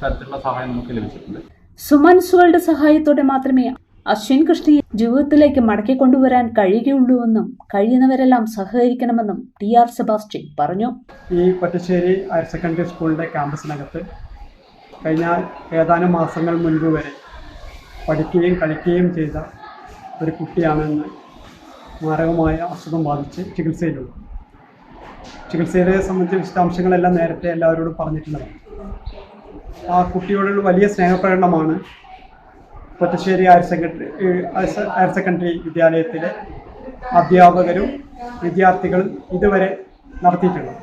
തരത്തിലുള്ള സഹായം നമുക്ക് ലഭിച്ചിട്ടുണ്ട്. സുമൻസുകളുടെ സഹായത്തോടെ മാത്രമേ അശ്വിൻ കൃഷ്ണയെ ജീവിതത്തിലേക്ക് മടക്കിക്കൊണ്ടുവരാൻ കഴിയുകയുള്ളൂവെന്നും കഴിയുന്നവരെല്ലാം സഹകരിക്കണമെന്നും TR സെബാസ്റ്റ്യൻ പറഞ്ഞു. ഈ പൊറ്റശ്ശേരി ഹയർ സെക്കൻഡറി സ്കൂളിൻ്റെ ക്യാമ്പസിനകത്ത് കഴിഞ്ഞ ഏതാനും മാസങ്ങൾ മുൻപ് വരെ പഠിക്കുകയും കളിക്കുകയും ചെയ്ത ഒരു കുട്ടിയാണെന്ന് മാരകമായ അസുഖം ബാധിച്ച് ചികിത്സയിലുണ്ട്. ചികിത്സയെ സംബന്ധിച്ച വിശദാംശങ്ങളെല്ലാം നേരത്തെ എല്ലാവരോടും പറഞ്ഞിട്ടുള്ളതാണ്. ആ കുട്ടിയോടുള്ള വലിയ സ്നേഹപ്രകടനമാണ് പൊറ്റശ്ശേരി ഹയർ സെക്കൻഡറി വിദ്യാലയത്തിലെ അധ്യാപകരും വിദ്യാർത്ഥികളും ഇതുവരെ നടത്തിയിട്ടുള്ളത്.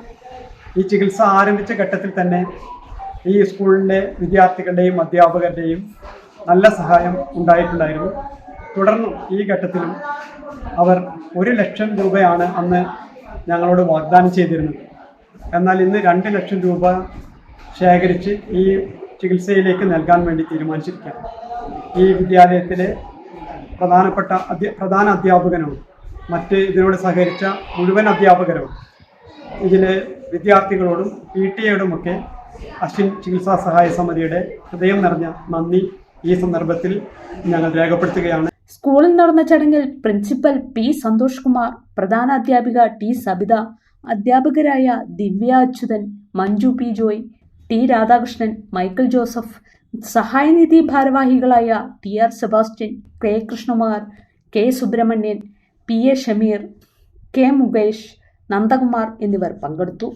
ഈ ചികിത്സ ആരംഭിച്ച ഘട്ടത്തിൽ തന്നെ ഈ സ്കൂളിലെ വിദ്യാർത്ഥികളുടെയും അധ്യാപകരുടെയും നല്ല സഹായം ഉണ്ടായിട്ടുണ്ടായിരുന്നു. തുടർന്നും ഈ ഘട്ടത്തിലും അവർ 1 ലക്ഷം രൂപയാണ് അന്ന് ഞങ്ങളോട് വാഗ്ദാനം ചെയ്തിരുന്നത്. എന്നാൽ ഇന്ന് 2 ലക്ഷം രൂപ ശേഖരിച്ച് ഈ ചികിത്സയിലേക്ക് നൽകാൻ വേണ്ടി തീരുമാനിച്ചിരിക്കുകയാണ്. ഈ വിദ്യാലയത്തിലെ പ്രധാന അധ്യാപകനോട് മറ്റ് ഇതിനോട് സഹകരിച്ച മുഴുവൻ അധ്യാപകരോടും ഇതിലെ വിദ്യാർത്ഥികളോടും PTA അശ്വിൻ ചികിത്സാ സഹായ സമിതിയുടെ ഹൃദയം നിറഞ്ഞ നന്ദി ഈ സന്ദർഭത്തിൽ ഞങ്ങൾ രേഖപ്പെടുത്തുകയാണ്. സ്കൂളിൽ നടന്ന ചടങ്ങിൽ പ്രിൻസിപ്പൽ P സന്തോഷ് കുമാർ, പ്രധാന അധ്യാപിക T സബിത, അധ്യാപകരായ ദിവ്യ അച്യുതൻ, മഞ്ജു P ജോയ്, T രാധാകൃഷ്ണൻ, മൈക്കിൾ ജോസഫ്, സഹായനിധി ഭാരവാഹികളായ TR Sebastian, K Krishnakumar, K Subrahmanian, PA Shameer, K Mukesh, Nandakumar എന്നിവർ പങ്കെടുത്തു.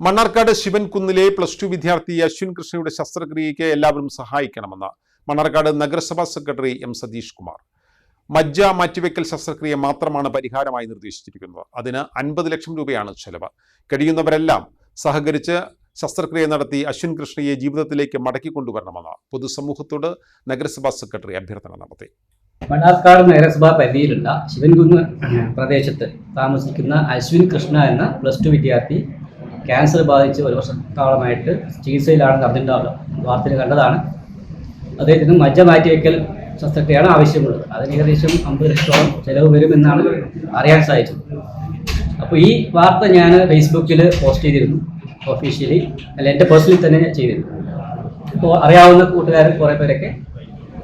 മണ്ണാർക്കാട് ശിവൻകുന്നിലെ +2 വിദ്യാർത്ഥി അശ്വിൻ കൃഷ്ണയുടെ ശസ്ത്രക്രിയയ്ക്ക് എല്ലാവരും സഹായിക്കണമെന്ന് മണ്ണാർക്കാട് നഗരസഭാ സെക്രട്ടറി M സതീഷ് കുമാർ. മജ്ജ മാറ്റിവെക്കൽ ശസ്ത്രക്രിയ മാത്രമാണ് പരിഹാരമായി നിർദ്ദേശിച്ചിരിക്കുന്നത്. അതിന് 50 ലക്ഷം രൂപയാണ് ചെലവ്. കഴിയുന്നവരെല്ലാം സഹകരിച്ച് ശസ്ത്രക്രിയ നടത്തി അശ്വിൻ കൃഷ്ണയെ ജീവിതത്തിലേക്ക് മടക്കിക്കൊണ്ടുവരണമെന്ന് പൊതുസമൂഹത്തോട് നഗരസഭാ സെക്രട്ടറി അഭ്യർത്ഥന നടത്തി. മണ്ണാർക്കാട് നഗരസഭാ പരിധിയിലുള്ള ശിവൻകുന്ന് പ്രദേശത്ത് താമസിക്കുന്ന അശ്വിൻ കൃഷ്ണ എന്ന +2 വിദ്യാർത്ഥി ക്യാൻസർ ബാധിച്ച് 1 വർഷത്തോളമായിട്ട് ചികിത്സയിലാണ് നടന്നിട്ടുണ്ടാവുക. വാർത്തയിൽ കണ്ടതാണ്. അദ്ദേഹത്തിന് മജ്ജ മാറ്റിവെക്കൽ ശസ്ത്രക്രിയയാണ് ആവശ്യമുള്ളത്. അതിന് ഏകദേശം 50 ലക്ഷത്തോളം ചിലവ് വരുമെന്നാണ് അറിയാൻ സാധിച്ചത്. അപ്പോൾ ഈ വാർത്ത ഞാൻ ഫേസ്ബുക്കിൽ പോസ്റ്റ് ചെയ്തിരുന്നു. ഒഫീഷ്യലി അല്ല, എൻ്റെ പേഴ്സണലി തന്നെ ചെയ്തിരുന്നു. അപ്പോൾ അറിയാവുന്ന കൂട്ടുകാർ കുറേ പേരൊക്കെ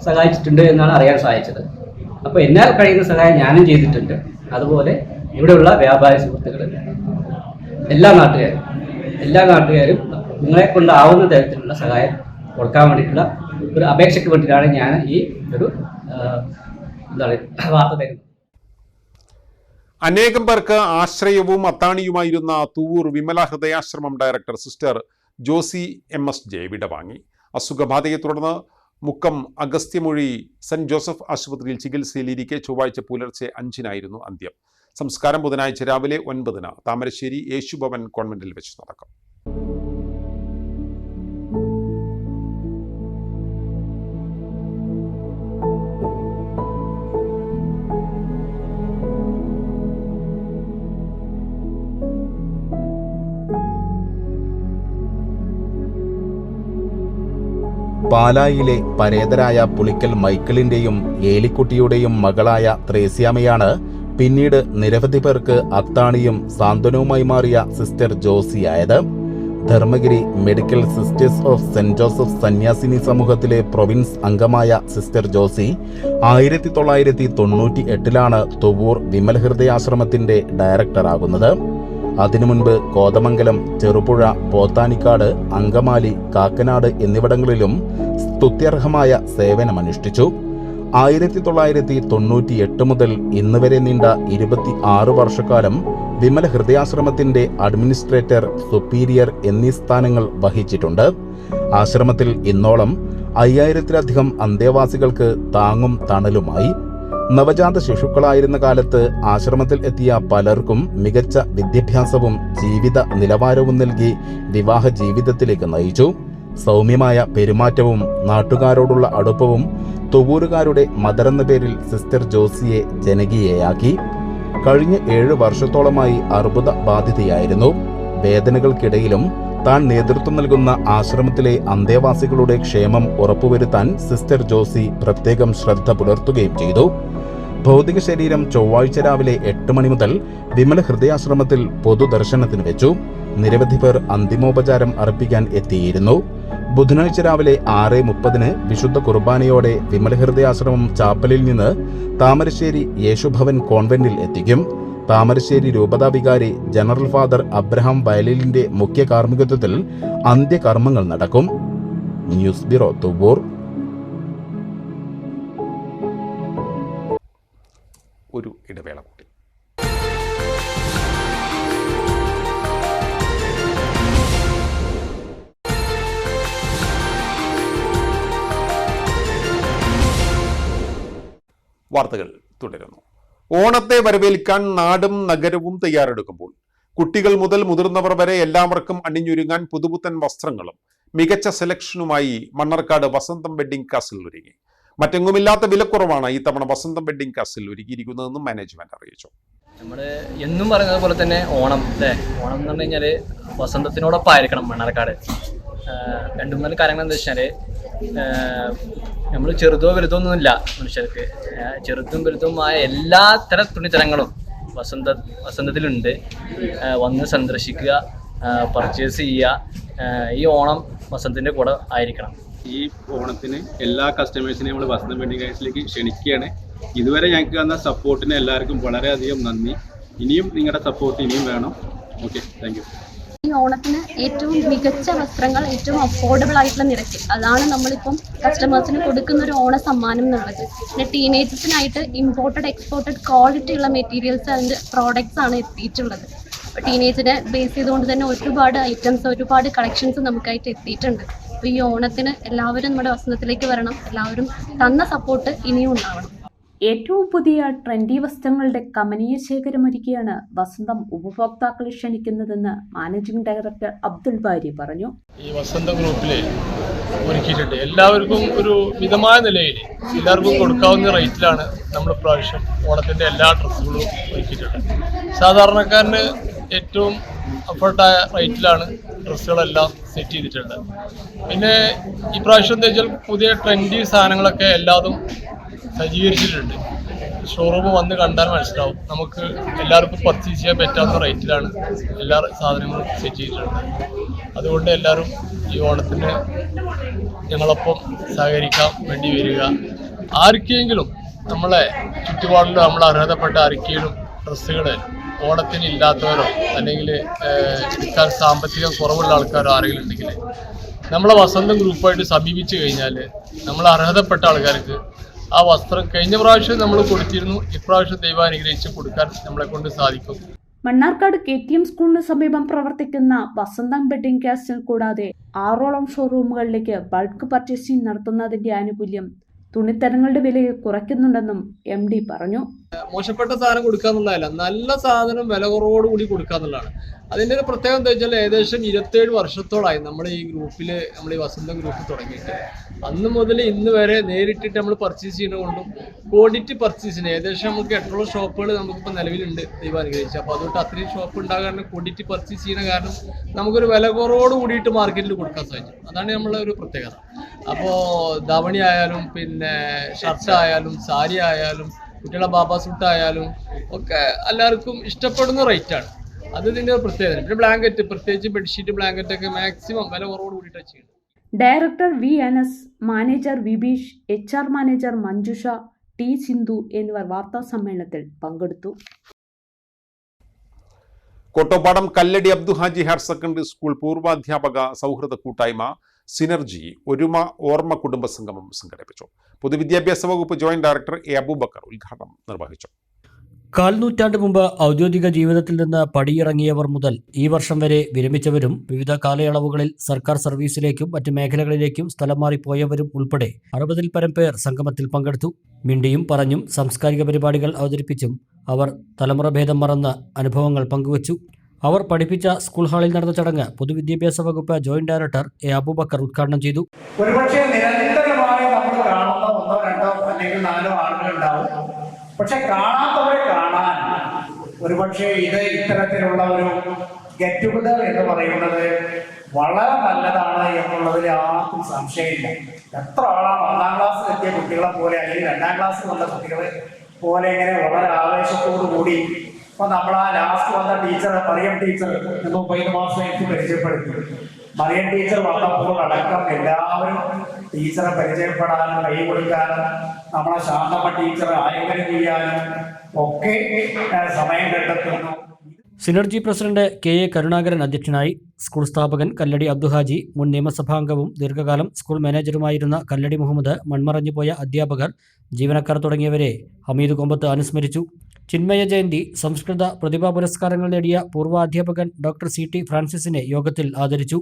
സഹായിച്ചിട്ടുണ്ട് എന്നാണ് അറിയാൻ സാധിച്ചത്. അപ്പോൾ എന്നാൽ കഴിയുന്ന സഹായം ഞാനും ചെയ്തിട്ടുണ്ട്. അതുപോലെ ഇവിടെയുള്ള വ്യാപാരി സുഹൃത്തുക്കൾ, എല്ലാ നാട്ടുകാരും നിങ്ങളെ കൊണ്ടാവുന്ന തരത്തിലുള്ള സഹായം കൊടുക്കാൻ വേണ്ടിയിട്ടുള്ള ഒരു അപേക്ഷയ്ക്ക് വേണ്ടിയിട്ടാണ് ഞാൻ ഈ ഒരു വാർത്ത തരുന്നത്. അനേകം പേർക്ക് ആശ്രയവും അത്താണിയുമായിരുന്ന Thuvur Vimala Hridayashramam director sister Josy MS J വിടവാങ്ങി. അസുഖബാധയെ തുടർന്ന് മുക്കം അഗസ്ത്യമൊഴി സെന്റ് ജോസഫ് ആശുപത്രിയിൽ ചികിത്സയിലിരിക്കെ ചൊവ്വാഴ്ച പുലർച്ചെ 5-നായിരുന്നു അന്ത്യം. സംസ്കാരം ബുധനാഴ്ച രാവിലെ 9-ന് താമരശ്ശേരി യേശുഭവൻ കോൺവെന്റിൽ വെച്ച് നടക്കും. പാലായിലെ പരേതരായ പുളിക്കൽ മൈക്കിളിന്റെയും ഏലിക്കുട്ടിയുടെയും മകളായ ത്രേസ്യാമയാണ് പിന്നീട് നിരവധി പേർക്ക് അത്താണിയും സാന്ത്വനവുമായി മാറിയ സിസ്റ്റർ ജോസിയായത്. Dharmagiri medical sisters of saint Joseph സന്യാസിനി സമൂഹത്തിലെ പ്രൊവിൻസ് അംഗമായ സിസ്റ്റർ ജോസി 1998-ലാണ് തുവൂർ വിമല ഹൃദയാശ്രമത്തിന്റെ ഡയറക്ടറാകുന്നത്. അതിനു മുൻപ് കോതമംഗലം, ചെറുപുഴ, പോത്താനിക്കാട്, അങ്കമാലി, കാക്കനാട് എന്നിവിടങ്ങളിലും സ്തുത്യർഹമായ സേവനമനുഷ്ഠിച്ചു. 1998 മുതൽ ഇന്ന് വരെ നീണ്ട 26 വർഷക്കാലം വിമല ഹൃദയാശ്രമത്തിന്റെ അഡ്മിനിസ്ട്രേറ്റർ, സുപ്പീരിയർ എന്നീ സ്ഥാനങ്ങൾ വഹിച്ചിട്ടുണ്ട്. ആശ്രമത്തിൽ ഇന്നോളം 5000-ലധികം അന്തേവാസികൾക്ക് താങ്ങും തണലുമായി. നവജാത ശിശുക്കളായിരുന്ന കാലത്ത് ആശ്രമത്തിൽ എത്തിയ പലർക്കും മികച്ച വിദ്യാഭ്യാസവും ജീവിത നിലവാരവും നൽകി വിവാഹ ജീവിതത്തിലേക്ക് നയിച്ചു. സൗമ്യമായ പെരുമാറ്റവും നാട്ടുകാരോടുള്ള അടുപ്പവും തുവൂരുകാരുടെ മദർ എന്ന പേരിൽ സിസ്റ്റർ ജോസിയെ ജനകീയയാക്കി. കഴിഞ്ഞ 7 വർഷത്തോളമായി അർബുദ ബാധിതയായിരുന്നു. വേദനകൾക്കിടയിലും താൻ നേതൃത്വം നൽകുന്ന ആശ്രമത്തിലെ അന്തേവാസികളുടെ ക്ഷേമം ഉറപ്പുവരുത്താൻ സിസ്റ്റർ ജോസി പ്രത്യേകം ശ്രദ്ധ പുലർത്തുകയും ചെയ്തു. ഭൗതിക ശരീരം ചൊവ്വാഴ്ച രാവിലെ 8 മണി മുതൽ വിമല ഹൃദയാശ്രമത്തിൽ പൊതുദർശനത്തിന് വെച്ചു. നിരവധി പേർ അന്തിമോപചാരം അർപ്പിക്കാൻ എത്തിയിരുന്നു. ബുധനാഴ്ച രാവിലെ 6:30 വിശുദ്ധ കുർബാനയോടെ വിമല ഹൃദയാശ്രമം ചാപ്പലിൽ നിന്ന് താമരശ്ശേരി യേശുഭവൻ കോൺവെന്റിൽ എത്തിക്കും. താമരശ്ശേരി രൂപതാ വികാരി ജനറൽ ഫാദർ അബ്രഹാം വയലിലിന്റെ മുഖ്യ കാർമ്മികത്വത്തിൽ അന്ത്യകർമ്മങ്ങൾ നടക്കും. News bureau, Thuvur. ഒരു ഇടവേള കൂടി. വാർത്തകൾ തുടരുന്നു. ഓണത്തെ വരവേൽക്കാൻ നാടും നഗരവും തയ്യാറെടുക്കുമ്പോൾ കുട്ടികൾ മുതൽ മുതിർന്നവർ വരെ എല്ലാവർക്കും അണിഞ്ഞൊരുങ്ങാൻ പുതുപുത്തൻ വസ്ത്രങ്ങളും മികച്ച സെലക്ഷനുമായി മണ്ണാർക്കാട് വസന്തം വെഡ്ഡിംഗ് കാസിൽ ഒരുങ്ങി. മറ്റെങ്ങുമില്ലാത്ത വിലക്കുറവാണ് ഈ തവണ വസന്തം വെഡ്ഡിംഗ് കാസിൽ ഒരുക്കിയിരിക്കുന്നതെന്നും മാനേജ്മെന്റ് അറിയിച്ചു. നമ്മൾ എന്നും പറയുന്നത് പോലെ തന്നെ ഓണം അല്ലേ, ഓണം എന്ന് പറഞ്ഞു കഴിഞ്ഞാൽ വസന്തത്തിനോടൊപ്പം ആയിരിക്കണം മണ്ണാർക്കാട്. 2-3 കാര്യങ്ങൾ എന്താ വെച്ചാൽ, നമ്മൾ ചെറുതോ വലുതോ ഒന്നുമില്ല മനുഷ്യർക്ക്. ചെറുതും വലുതുമായ എല്ലാ തരം തുണിത്തരങ്ങളും വസന്തത്തിലുണ്ട്. വന്ന് സന്ദർശിക്കുക, പർച്ചേസ് ചെയ്യുക. ഈ ഓണം വസന്തത്തിൻ്റെ കൂടെ ആയിരിക്കണം. ഈ ഓണത്തിന് എല്ലാ കസ്റ്റമേഴ്സിനെയും നമ്മൾ വസന്തം വെഡ്ഡിംഗ് ഹൗസിലേക്ക് ക്ഷണിക്കുകയാണ്. ഇതുവരെ ഞങ്ങൾക്ക് തന്ന സപ്പോർട്ടിന് എല്ലാവർക്കും വളരെയധികം നന്ദി. ഇനിയും നിങ്ങളുടെ സപ്പോർട്ട് ഇനിയും വേണം. Okay, thank you. ഈ ഓണത്തിന് ഏറ്റവും മികച്ച വസ്ത്രങ്ങൾ ഏറ്റവും അഫോർഡബിൾ ആയിട്ടുള്ള നിരക്കിൽ, അതാണ് നമ്മളിപ്പം കസ്റ്റമേഴ്സിന് കൊടുക്കുന്ന ഒരു ഓണ സമ്മാനം എന്നുള്ളത്. പിന്നെ ടീനേജേഴ്സിനായിട്ട് ഇമ്പോർട്ടഡ് എക്സ്പോർട്ടഡ് ക്വാളിറ്റി ഉള്ള മെറ്റീരിയൽസ് അതിൻ്റെ പ്രോഡക്ട്സ് ആണ് എത്തിയിട്ടുള്ളത്. ടീനേജിനെ ബേസ് ചെയ്തുകൊണ്ട് തന്നെ ഒരുപാട് ഐറ്റംസ്, ഒരുപാട് കളക്ഷൻസ് നമുക്കായിട്ട് എത്തിയിട്ടുണ്ട്. അപ്പോൾ ഈ ഓണത്തിന് എല്ലാവരും നമ്മുടെ വസന്തത്തിലേക്ക് വരണം. എല്ലാവരും തന്ന സപ്പോർട്ട് ഇനിയും ഉണ്ടാവണം. ഏറ്റവും പുതിയ ട്രെൻഡി വസ്ത്രങ്ങളുടെ കമനീയ ശേഖരമൊരുക്കിയാണ് വസന്തം ഉപഭോക്താക്കളെ ക്ഷണിക്കുന്നതെന്ന് മാനേജിംഗ് ഡയറക്ടർ അബ്ദുൽ ബാരി പറഞ്ഞു. ഈ വസന്ത ഗ്രൂപ്പിൽ ഒരുക്കിയിട്ടുണ്ട്. എല്ലാവർക്കും ഒരു മിതമായ നിലയിൽ എല്ലാവർക്കും കൊടുക്കാവുന്ന റേറ്റിലാണ് നമ്മൾ പ്രാവശ്യം ഓണത്തിൻ്റെ എല്ലാ ഡ്രസ്സുകളും ഒരുക്കിയിട്ടുണ്ട്. സാധാരണക്കാരന് ഏറ്റവും അഫോർഡായ റേറ്റിലാണ് ഡ്രസ്സുകളെല്ലാം സെറ്റ് ചെയ്തിട്ടുണ്ട്. പിന്നെ ഈ പ്രാവശ്യം എന്താ വെച്ചാൽ പുതിയ ട്രെൻഡി സാധനങ്ങളൊക്കെ എല്ലാതും സജ്ജീകരിച്ചിട്ടുണ്ട്. ഷോറൂം വന്ന് കണ്ടാൽ മനസ്സിലാവും. നമുക്ക് എല്ലാവർക്കും പർച്ചേസ് ചെയ്യാൻ പറ്റാവുന്ന റേറ്റിലാണ് എല്ലാ സാധനങ്ങളും സെറ്റ് ചെയ്തിട്ടുണ്ട്. അതുകൊണ്ട് എല്ലാവരും ഈ ഓണത്തിന് ഞങ്ങളൊപ്പം സഹകരിക്കാൻ വേണ്ടി വരിക. ആർക്കെങ്കിലും നമ്മളെ ചുറ്റുപാടിലും നമ്മൾ അർഹതപ്പെട്ട ആർക്കെങ്കിലും ഡ്രസ്സുകൾ ഓണത്തിന് ഇല്ലാത്തവരോ അല്ലെങ്കിൽ എടുക്കാൻ സാമ്പത്തികം കുറവുള്ള ആൾക്കാരോ ആരെങ്കിലും ഉണ്ടെങ്കിൽ നമ്മളെ വസന്തം ഗ്രൂപ്പായിട്ട് സമീപിച്ചു കഴിഞ്ഞാൽ നമ്മൾ അർഹതപ്പെട്ട ആൾക്കാർക്ക് ആ വസ്ത്രം കഴിഞ്ഞ പ്രാവശ്യം നമ്മൾ കൊടുത്തിരുന്നു. ഇപ്രാവശ്യം ദൈവം അനുഗ്രഹിച്ച് കൊടുക്കാൻ നമ്മളെ കൊണ്ട് സാധിക്കും. മണ്ണാർക്കാട് KTM സ്കൂളിന് സമീപം പ്രവർത്തിക്കുന്ന വസന്തം വെഡ്ഡിംഗ് കാസിൽ കൂടാതെ 6ഓളം ഷോറൂമുകളിലേക്ക് ബൾക്ക് പർച്ചേസിംഗ് നടത്തുന്നതിന്റെ ആനുകൂല്യം തുണിത്തരങ്ങളുടെ വില കുറയ്ക്കുന്നുണ്ടെന്നും MD പറഞ്ഞു. മോശപ്പെട്ട സാധനം കൊടുക്കുക എന്നുള്ളതല്ല, നല്ല സാധനം വില കുറവോടുകൂടി കൊടുക്കുക എന്നുള്ളതാണ്. അതിൻ്റെ ഒരു പ്രത്യേകത എന്താ വെച്ചാൽ ഏകദേശം 27 വർഷത്തോളമായി നമ്മുടെ ഈ ഗ്രൂപ്പിൽ, നമ്മൾ ഈ വസന്തം ഗ്രൂപ്പ് തുടങ്ങിയിട്ട് അന്ന് മുതൽ ഇന്ന് വരെ നേരിട്ടിട്ട് നമ്മൾ പർച്ചേസ് ചെയ്യുന്നതുകൊണ്ടും ക്വാണ്ടിറ്റി പർച്ചേസിന് ഏകദേശം നമുക്ക് 8 ഷോപ്പുകൾ നമുക്കിപ്പോൾ നിലവിലുണ്ട് ദൈവം അനുഗ്രഹിച്ച്. അപ്പോൾ അതുകൊണ്ട് അത്രയും ഷോപ്പ് ഉണ്ടാകാൻ ക്വാണ്ടിറ്റി പർച്ചേസ് ചെയ്യുന്ന കാരണം നമുക്കൊരു വില കുറവോട് കൂടിയിട്ട് മാർക്കറ്റിൽ കൊടുക്കാൻ സാധിക്കും. അതാണ് നമ്മളെ ഒരു പ്രത്യേകത. അപ്പോൾ ധാവണി ആയാലും പിന്നെ ഷർട്ട് ആയാലും സാരി ആയാലും കുട്ടികളെ ബാബാ സൂട്ട് ആയാലും ഒക്കെ എല്ലാവർക്കും ഇഷ്ടപ്പെടുന്ന റേറ്റാണ്. അത് ഇതിൻ്റെ പ്രത്യേകത. പിന്നെ ബ്ലാങ്കറ്റ്, പ്രത്യേകിച്ച് ബെഡ്ഷീറ്റ് ബ്ലാങ്കറ്റ് ഒക്കെ മാക്സിമം വില കുറവോട് കൂടിയിട്ടാണ് ചെയ്യുന്നത്. Director VNS, manager Vibeesh, HR manager Manjusha, T Sindhu എന്നിവർ വാർത്താ സമ്മേളനത്തിൽ പങ്കെടുത്തു. Kottopadam Kalladi Abdu Haji higher secondary school പൂർവാധ്യാപക സൗഹൃദ കൂട്ടായ്മ സിനർജി ഒരുമ ഓർമ്മ കുടുംബ സംഗമം സംഘടിപ്പിച്ചു. പൊതുവിദ്യാഭ്യാസ വകുപ്പ് ജോയിന്റ് ഡയറക്ടർ A അബൂബക്കർ ഉദ്ഘാടനം നിർവഹിച്ചു. 4 നൂറ്റാണ്ട് മുമ്പ് ഔദ്യോഗിക ജീവിതത്തിൽ നിന്ന് പടിയിറങ്ങിയവർ മുതൽ ഈ വർഷം വരെ വിരമിച്ചവരും വിവിധ കാലയളവുകളിൽ സർക്കാർ സർവീസിലേക്കും മറ്റ് മേഖലകളിലേക്കും സ്ഥലം മാറിപ്പോയവരും ഉൾപ്പെടെ 60-ൽ പരം പേർ സംഗമത്തിൽ പങ്കെടുത്തു. മിണ്ടിയും പറഞ്ഞും സാംസ്കാരിക പരിപാടികൾ അവതരിപ്പിച്ചും അവർ തലമുറ ഭേദം മറന്ന് അനുഭവങ്ങൾ പങ്കുവച്ചു. അവർ പഠിപ്പിച്ച സ്കൂൾ ഹാളിൽ നടന്ന ചടങ്ങ് പൊതുവിദ്യാഭ്യാസ വകുപ്പ് ജോയിന്റ് ഡയറക്ടർ A അബൂബക്കർ ഉദ്ഘാടനം ചെയ്തു. ഒരുപക്ഷെ നിരന്തരമായി നമ്മൾ കാണുന്ന 1, 2 അല്ലെങ്കിൽ 4 ആളുകളുണ്ടാവും. പക്ഷെ കാണാത്തവരെ കാണാൻ ഒരുപക്ഷെ ഇത് ഇത്തരത്തിലുള്ള ഒരു ഗെറ്റ് ടുഗദർ എന്ന് പറയുന്നത് വളരെ നല്ലതാണ് എന്നുള്ളതിൽ ആർക്കും സംശയമില്ല. എത്ര ആളാണ് 1-ാം ക്ലാസ്സിൽ എത്തിയ കുട്ടികളെ പോലെ അല്ലെങ്കിൽ 2-ാം ക്ലാസ്സിൽ വന്ന കുട്ടികളെ പോലെ ഇങ്ങനെ വളരെ ആവേശത്തോടു കൂടി ഇപ്പൊ നമ്മൾ ആ ലാസ്റ്റ് വന്ന ടീച്ചർ മറിയം ടീച്ചർ 35 മാസം എനിക്ക് പരിചയപ്പെടുത്തി. മറിയം ടീച്ചർ വന്നപ്പോൾ അടക്കം എല്ലാവരും ടീച്ചറെ പരിചയപ്പെടാനും കൈ കൊടുക്കാനും നമ്മളെ ശാന്തമ്മ ടീച്ചറെ ആലിംഗനം ചെയ്യാനും ഒക്കെ സമയം കണ്ടെത്തുന്നു. സിനർജി പ്രസിഡന്റ് KA കരുണാകരൻ അധ്യക്ഷനായി. സ്കൂൾ സ്ഥാപകൻ കല്ലടി അബ്ദുഹാജി, മുൻ നിയമസഭാംഗവും ദീർഘകാലം സ്കൂൾ മാനേജറുമായിരുന്ന കല്ലടി മുഹമ്മദ്, മൺമറഞ്ഞുപോയ അധ്യാപകർ, ജീവനക്കാർ തുടങ്ങിയവരെ ഹമീദ് കൊമ്പത്ത് അനുസ്മരിച്ചു. ചിന്മയ ജയന്തി, സംസ്കൃത പ്രതിഭാ പുരസ്കാരങ്ങൾ നേടിയ പൂർവാധ്യാപകൻ ഡോക്ടർ CT ഫ്രാൻസിസിനെ യോഗത്തിൽ ആദരിച്ചു.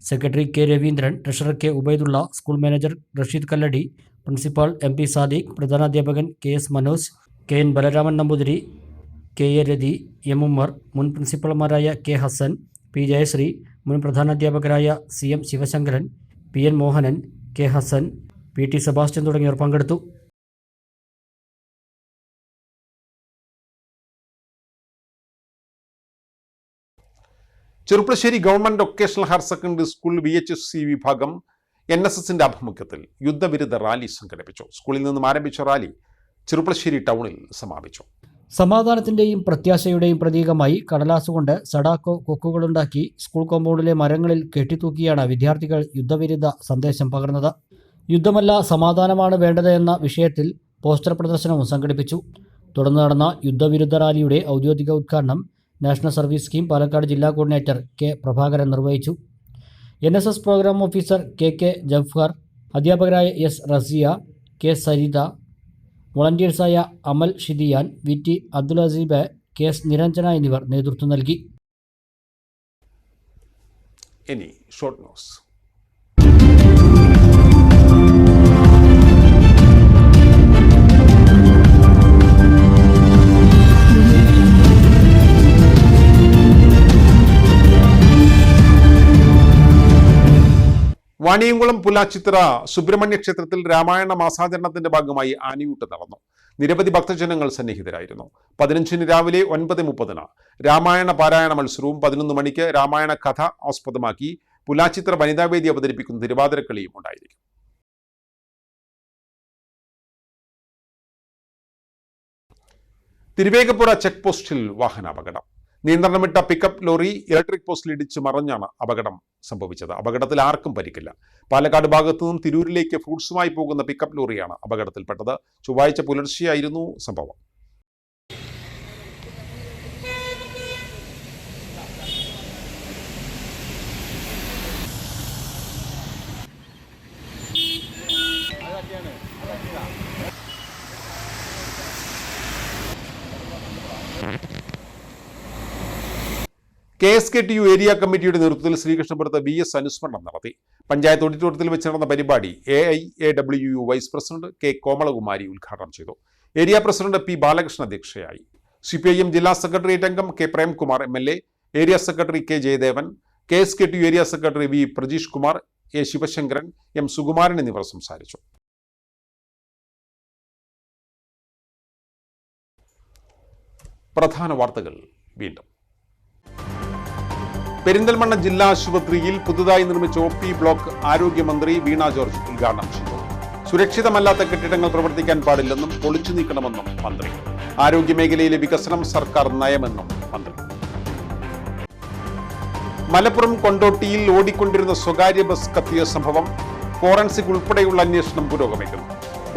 Secretary K Raveendran, treasurer K Ubaidulla, school manager Rasheed Kalladi, principal MP Sadiq, പ്രധാനാധ്യാപകൻ KS Manoj, KN Balaraman Namboothiri, KA Rathi, M Ummer, മുൻ പ്രിൻസിപ്പൽമാരായ K ഹസൻ, P ജയശ്രീ, മുൻ പ്രധാനാധ്യാപകരായ CM Sivasankaran, PN Mohanan, K Hassan, PT Sebastian തുടങ്ങിയവർ പങ്കെടുത്തു. Cherpulassery government vocational higher secondary school VHSC വിഭാഗം NSSന്റെ ആഭിമുഖ്യത്തിൽ യുദ്ധവിരുദ്ധ റാലി സംഘടിപ്പിച്ചു. സ്കൂളിൽ നിന്നും ആരംഭിച്ച റാലി ചെറുപ്പശ്ശേരി ടൗണിൽ സമാപിച്ചു. സമാധാനത്തിന്റെയും പ്രത്യാശയുടെയും പ്രതീകമായി കടലാസുകൊണ്ട് സഡാക്കോ കൊക്കുകളുണ്ടാക്കി സ്കൂൾ കോമ്പൗണ്ടിലെ മരങ്ങളിൽ കെട്ടിത്തൂക്കിയാണ് വിദ്യാർത്ഥികൾ യുദ്ധവിരുദ്ധ സന്ദേശം പകർന്നത്. യുദ്ധമല്ല സമാധാനമാണ് വേണ്ടത് എന്ന വിഷയത്തിൽ പോസ്റ്റർ പ്രദർശനവും സംഘടിപ്പിച്ചു. തുടർന്ന് നടന്ന യുദ്ധവിരുദ്ധ റാലിയുടെ ഔദ്യോഗിക ഉദ്ഘാടനം നാഷണൽ സർവീസ് സ്കീം പാലക്കാട് ജില്ലാ കോർഡിനേറ്റർ K പ്രഭാകരൻ നിർവഹിച്ചു. NSS പ്രോഗ്രാം ഓഫീസർ KK ജഫ്ഫർ, അധ്യാപകരായ S റസിയ, K സരിത, വോളണ്ടിയേഴ്സായ അമൽ ഷിദിയാൻ, VT അബ്ദുൽ അസീബ്, KS നിരഞ്ജന എന്നിവർ നേതൃത്വം നൽകി. ഇനി ഷോർട്ട് ന്യൂസ്. വാണിയംകുളം പുലാച്ചിത്ര സുബ്രഹ്മണ്യ ക്ഷേത്രത്തിൽ രാമായണ മാസാചരണത്തിന്റെ ഭാഗമായി ആനയൂട്ട് നടന്നു. നിരവധി ഭക്തജനങ്ങൾ സന്നിഹിതരായിരുന്നു. 15-ന് രാവിലെ 9:30 രാമായണ പാരായണ മത്സരവും 11 മണിക്ക് രാമായണ കഥ ആസ്പദമാക്കി പുലാച്ചിത്ര വനിതാവേദി അവതരിപ്പിക്കുന്ന തിരുവാതിരക്കളിയും ഉണ്ടായിരിക്കും. തിരുവേഗപ്പുറ ചെക്ക് പോസ്റ്റിൽ വാഹനാപകടം. നിയന്ത്രണം വിട്ട പിക്കപ്പ് ലോറി ഇലക്ട്രിക് പോസ്റ്റിൽ ഇടിച്ച് മറിഞ്ഞാണ് അപകടം സംഭവിച്ചത്. അപകടത്തിൽ ആർക്കും പരിക്കില്ല. പാലക്കാട് ഭാഗത്തു നിന്നും തിരൂരിലേക്ക് ഫ്രൂട്ട്സുമായി പോകുന്ന പിക്കപ്പ് ലോറിയാണ് അപകടത്തിൽപ്പെട്ടത്. ചൊവ്വാഴ്ച പുലർച്ചെയായിരുന്നു സംഭവം. KSKTU ഏരിയ കമ്മിറ്റിയുടെ നേതൃത്വത്തിൽ ശ്രീകൃഷ്ണപുരത്ത് VS അനുസ്മരണം നടത്തി. പഞ്ചായത്ത് ഓഡിറ്റോറിയത്തിൽ വെച്ച് നടന്ന പരിപാടി AIAWU vice president K Komalakumari ഉദ്ഘാടനം ചെയ്തു. ഏരിയ പ്രസിഡന്റ് P ബാലകൃഷ്ണൻ അധ്യക്ഷയായി. CPIM ജില്ലാ സെക്രട്ടേറിയറ്റ് അംഗം K Premkumar MLA, area secretary K Jayadevan, KSKTU area secretary V Prajeesh Kumar, A Sivasankaran, M Sukumaran എന്നിവർ സംസാരിച്ചു. പ്രധാന വാർത്തകൾ വീണ്ടും. പെരിന്തൽമണ്ണ ജില്ലാ ആശുപത്രിയിൽ പുതുതായി നിർമ്മിച്ച OP ബ്ലോക്ക് ആരോഗ്യമന്ത്രി വീണ ജോർജ് ഉദ്ഘാടനം ചെയ്തു. സുരക്ഷിതമല്ലാത്ത കെട്ടിടങ്ങൾ പ്രവർത്തിക്കാൻ പാടില്ലെന്നും പൊളിച്ചു നീക്കണമെന്നും മന്ത്രി. ആരോഗ്യമേഖലയിലെ വികസനം സർക്കാർ നയമെന്നും മന്ത്രി. മലപ്പുറം കൊണ്ടോട്ടിയിൽ ഓടിക്കൊണ്ടിരുന്ന സ്വകാര്യ ബസ് കത്തിയ സംഭവം ഫോറൻസിക് ഉൾപ്പെടെയുള്ള അന്വേഷണം പുരോഗമിക്കുന്നു.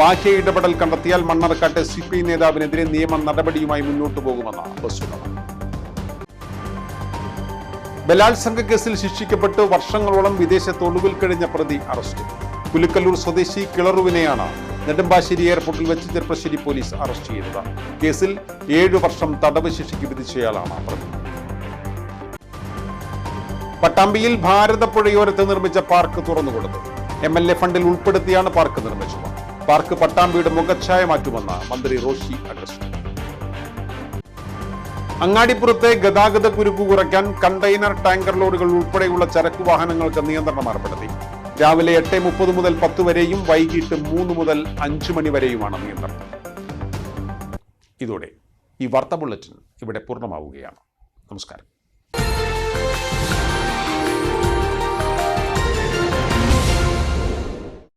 ബാഹ്യ ഇടപെടൽ കണ്ടെത്തിയാൽ മണ്ണാർക്കാട്ടെ CPI നേതാവിനെതിരെ നിയമ നടപടിയുമായി മുന്നോട്ടു പോകുമെന്ന് ബസ് ഉടമ. ബലാത്സംഗ കേസിൽ ശിക്ഷിക്കപ്പെട്ട് വർഷങ്ങളോളം വിദേശത്ത് ഒളിവിൽ കഴിഞ്ഞ പ്രതി അറസ്റ്റ്. പുലിക്കല്ലൂർ സ്വദേശി കിളറുവിനെയാണ് നെടുമ്പാശ്ശേരി എയർപോർട്ടിൽ വെച്ച് ചെർപ്പശ്ശേരി പോലീസ് അറസ്റ്റ് ചെയ്തത്. കേസിൽ 7 വർഷം തടവ് ശിക്ഷയ്ക്ക് വിധിച്ചയാളാണ് പ്രതി. പട്ടാമ്പിയിൽ ഭാരതപ്പുഴയോരത്ത് നിർമ്മിച്ച പാർക്ക് തുറന്നുകൊടുത്തു. MLA ഫണ്ടിൽ ഉൾപ്പെടുത്തിയാണ് പാർക്ക് നിർമ്മിച്ചത്. പാർക്ക് പട്ടാമ്പിയുടെ മുഖച്ഛായ മാറ്റുമെന്ന് മന്ത്രി റോഷി അഗസ്റ്റിൻ. അങ്ങാടിപ്പുറത്തെ ഗതാഗത കുരുക്ക് കുറയ്ക്കാൻ കണ്ടെയ്നർ ടാങ്കർ ലോറികൾ ഉൾപ്പെടെയുള്ള ചരക്കു വാഹനങ്ങൾക്ക് നിയന്ത്രണം ഏർപ്പെടുത്തി. രാവിലെ 8:30 മുതൽ 10 വരെയും വൈകിട്ട് 3 മുതൽ 5 മണി വരെയുമാണ് നിയന്ത്രണം. ഇതോടെ ഈ വാർത്താ ബുള്ളറ്റിൻ ഇവിടെ പൂർണ്ണമാവുകയാണ്. നമസ്കാരം.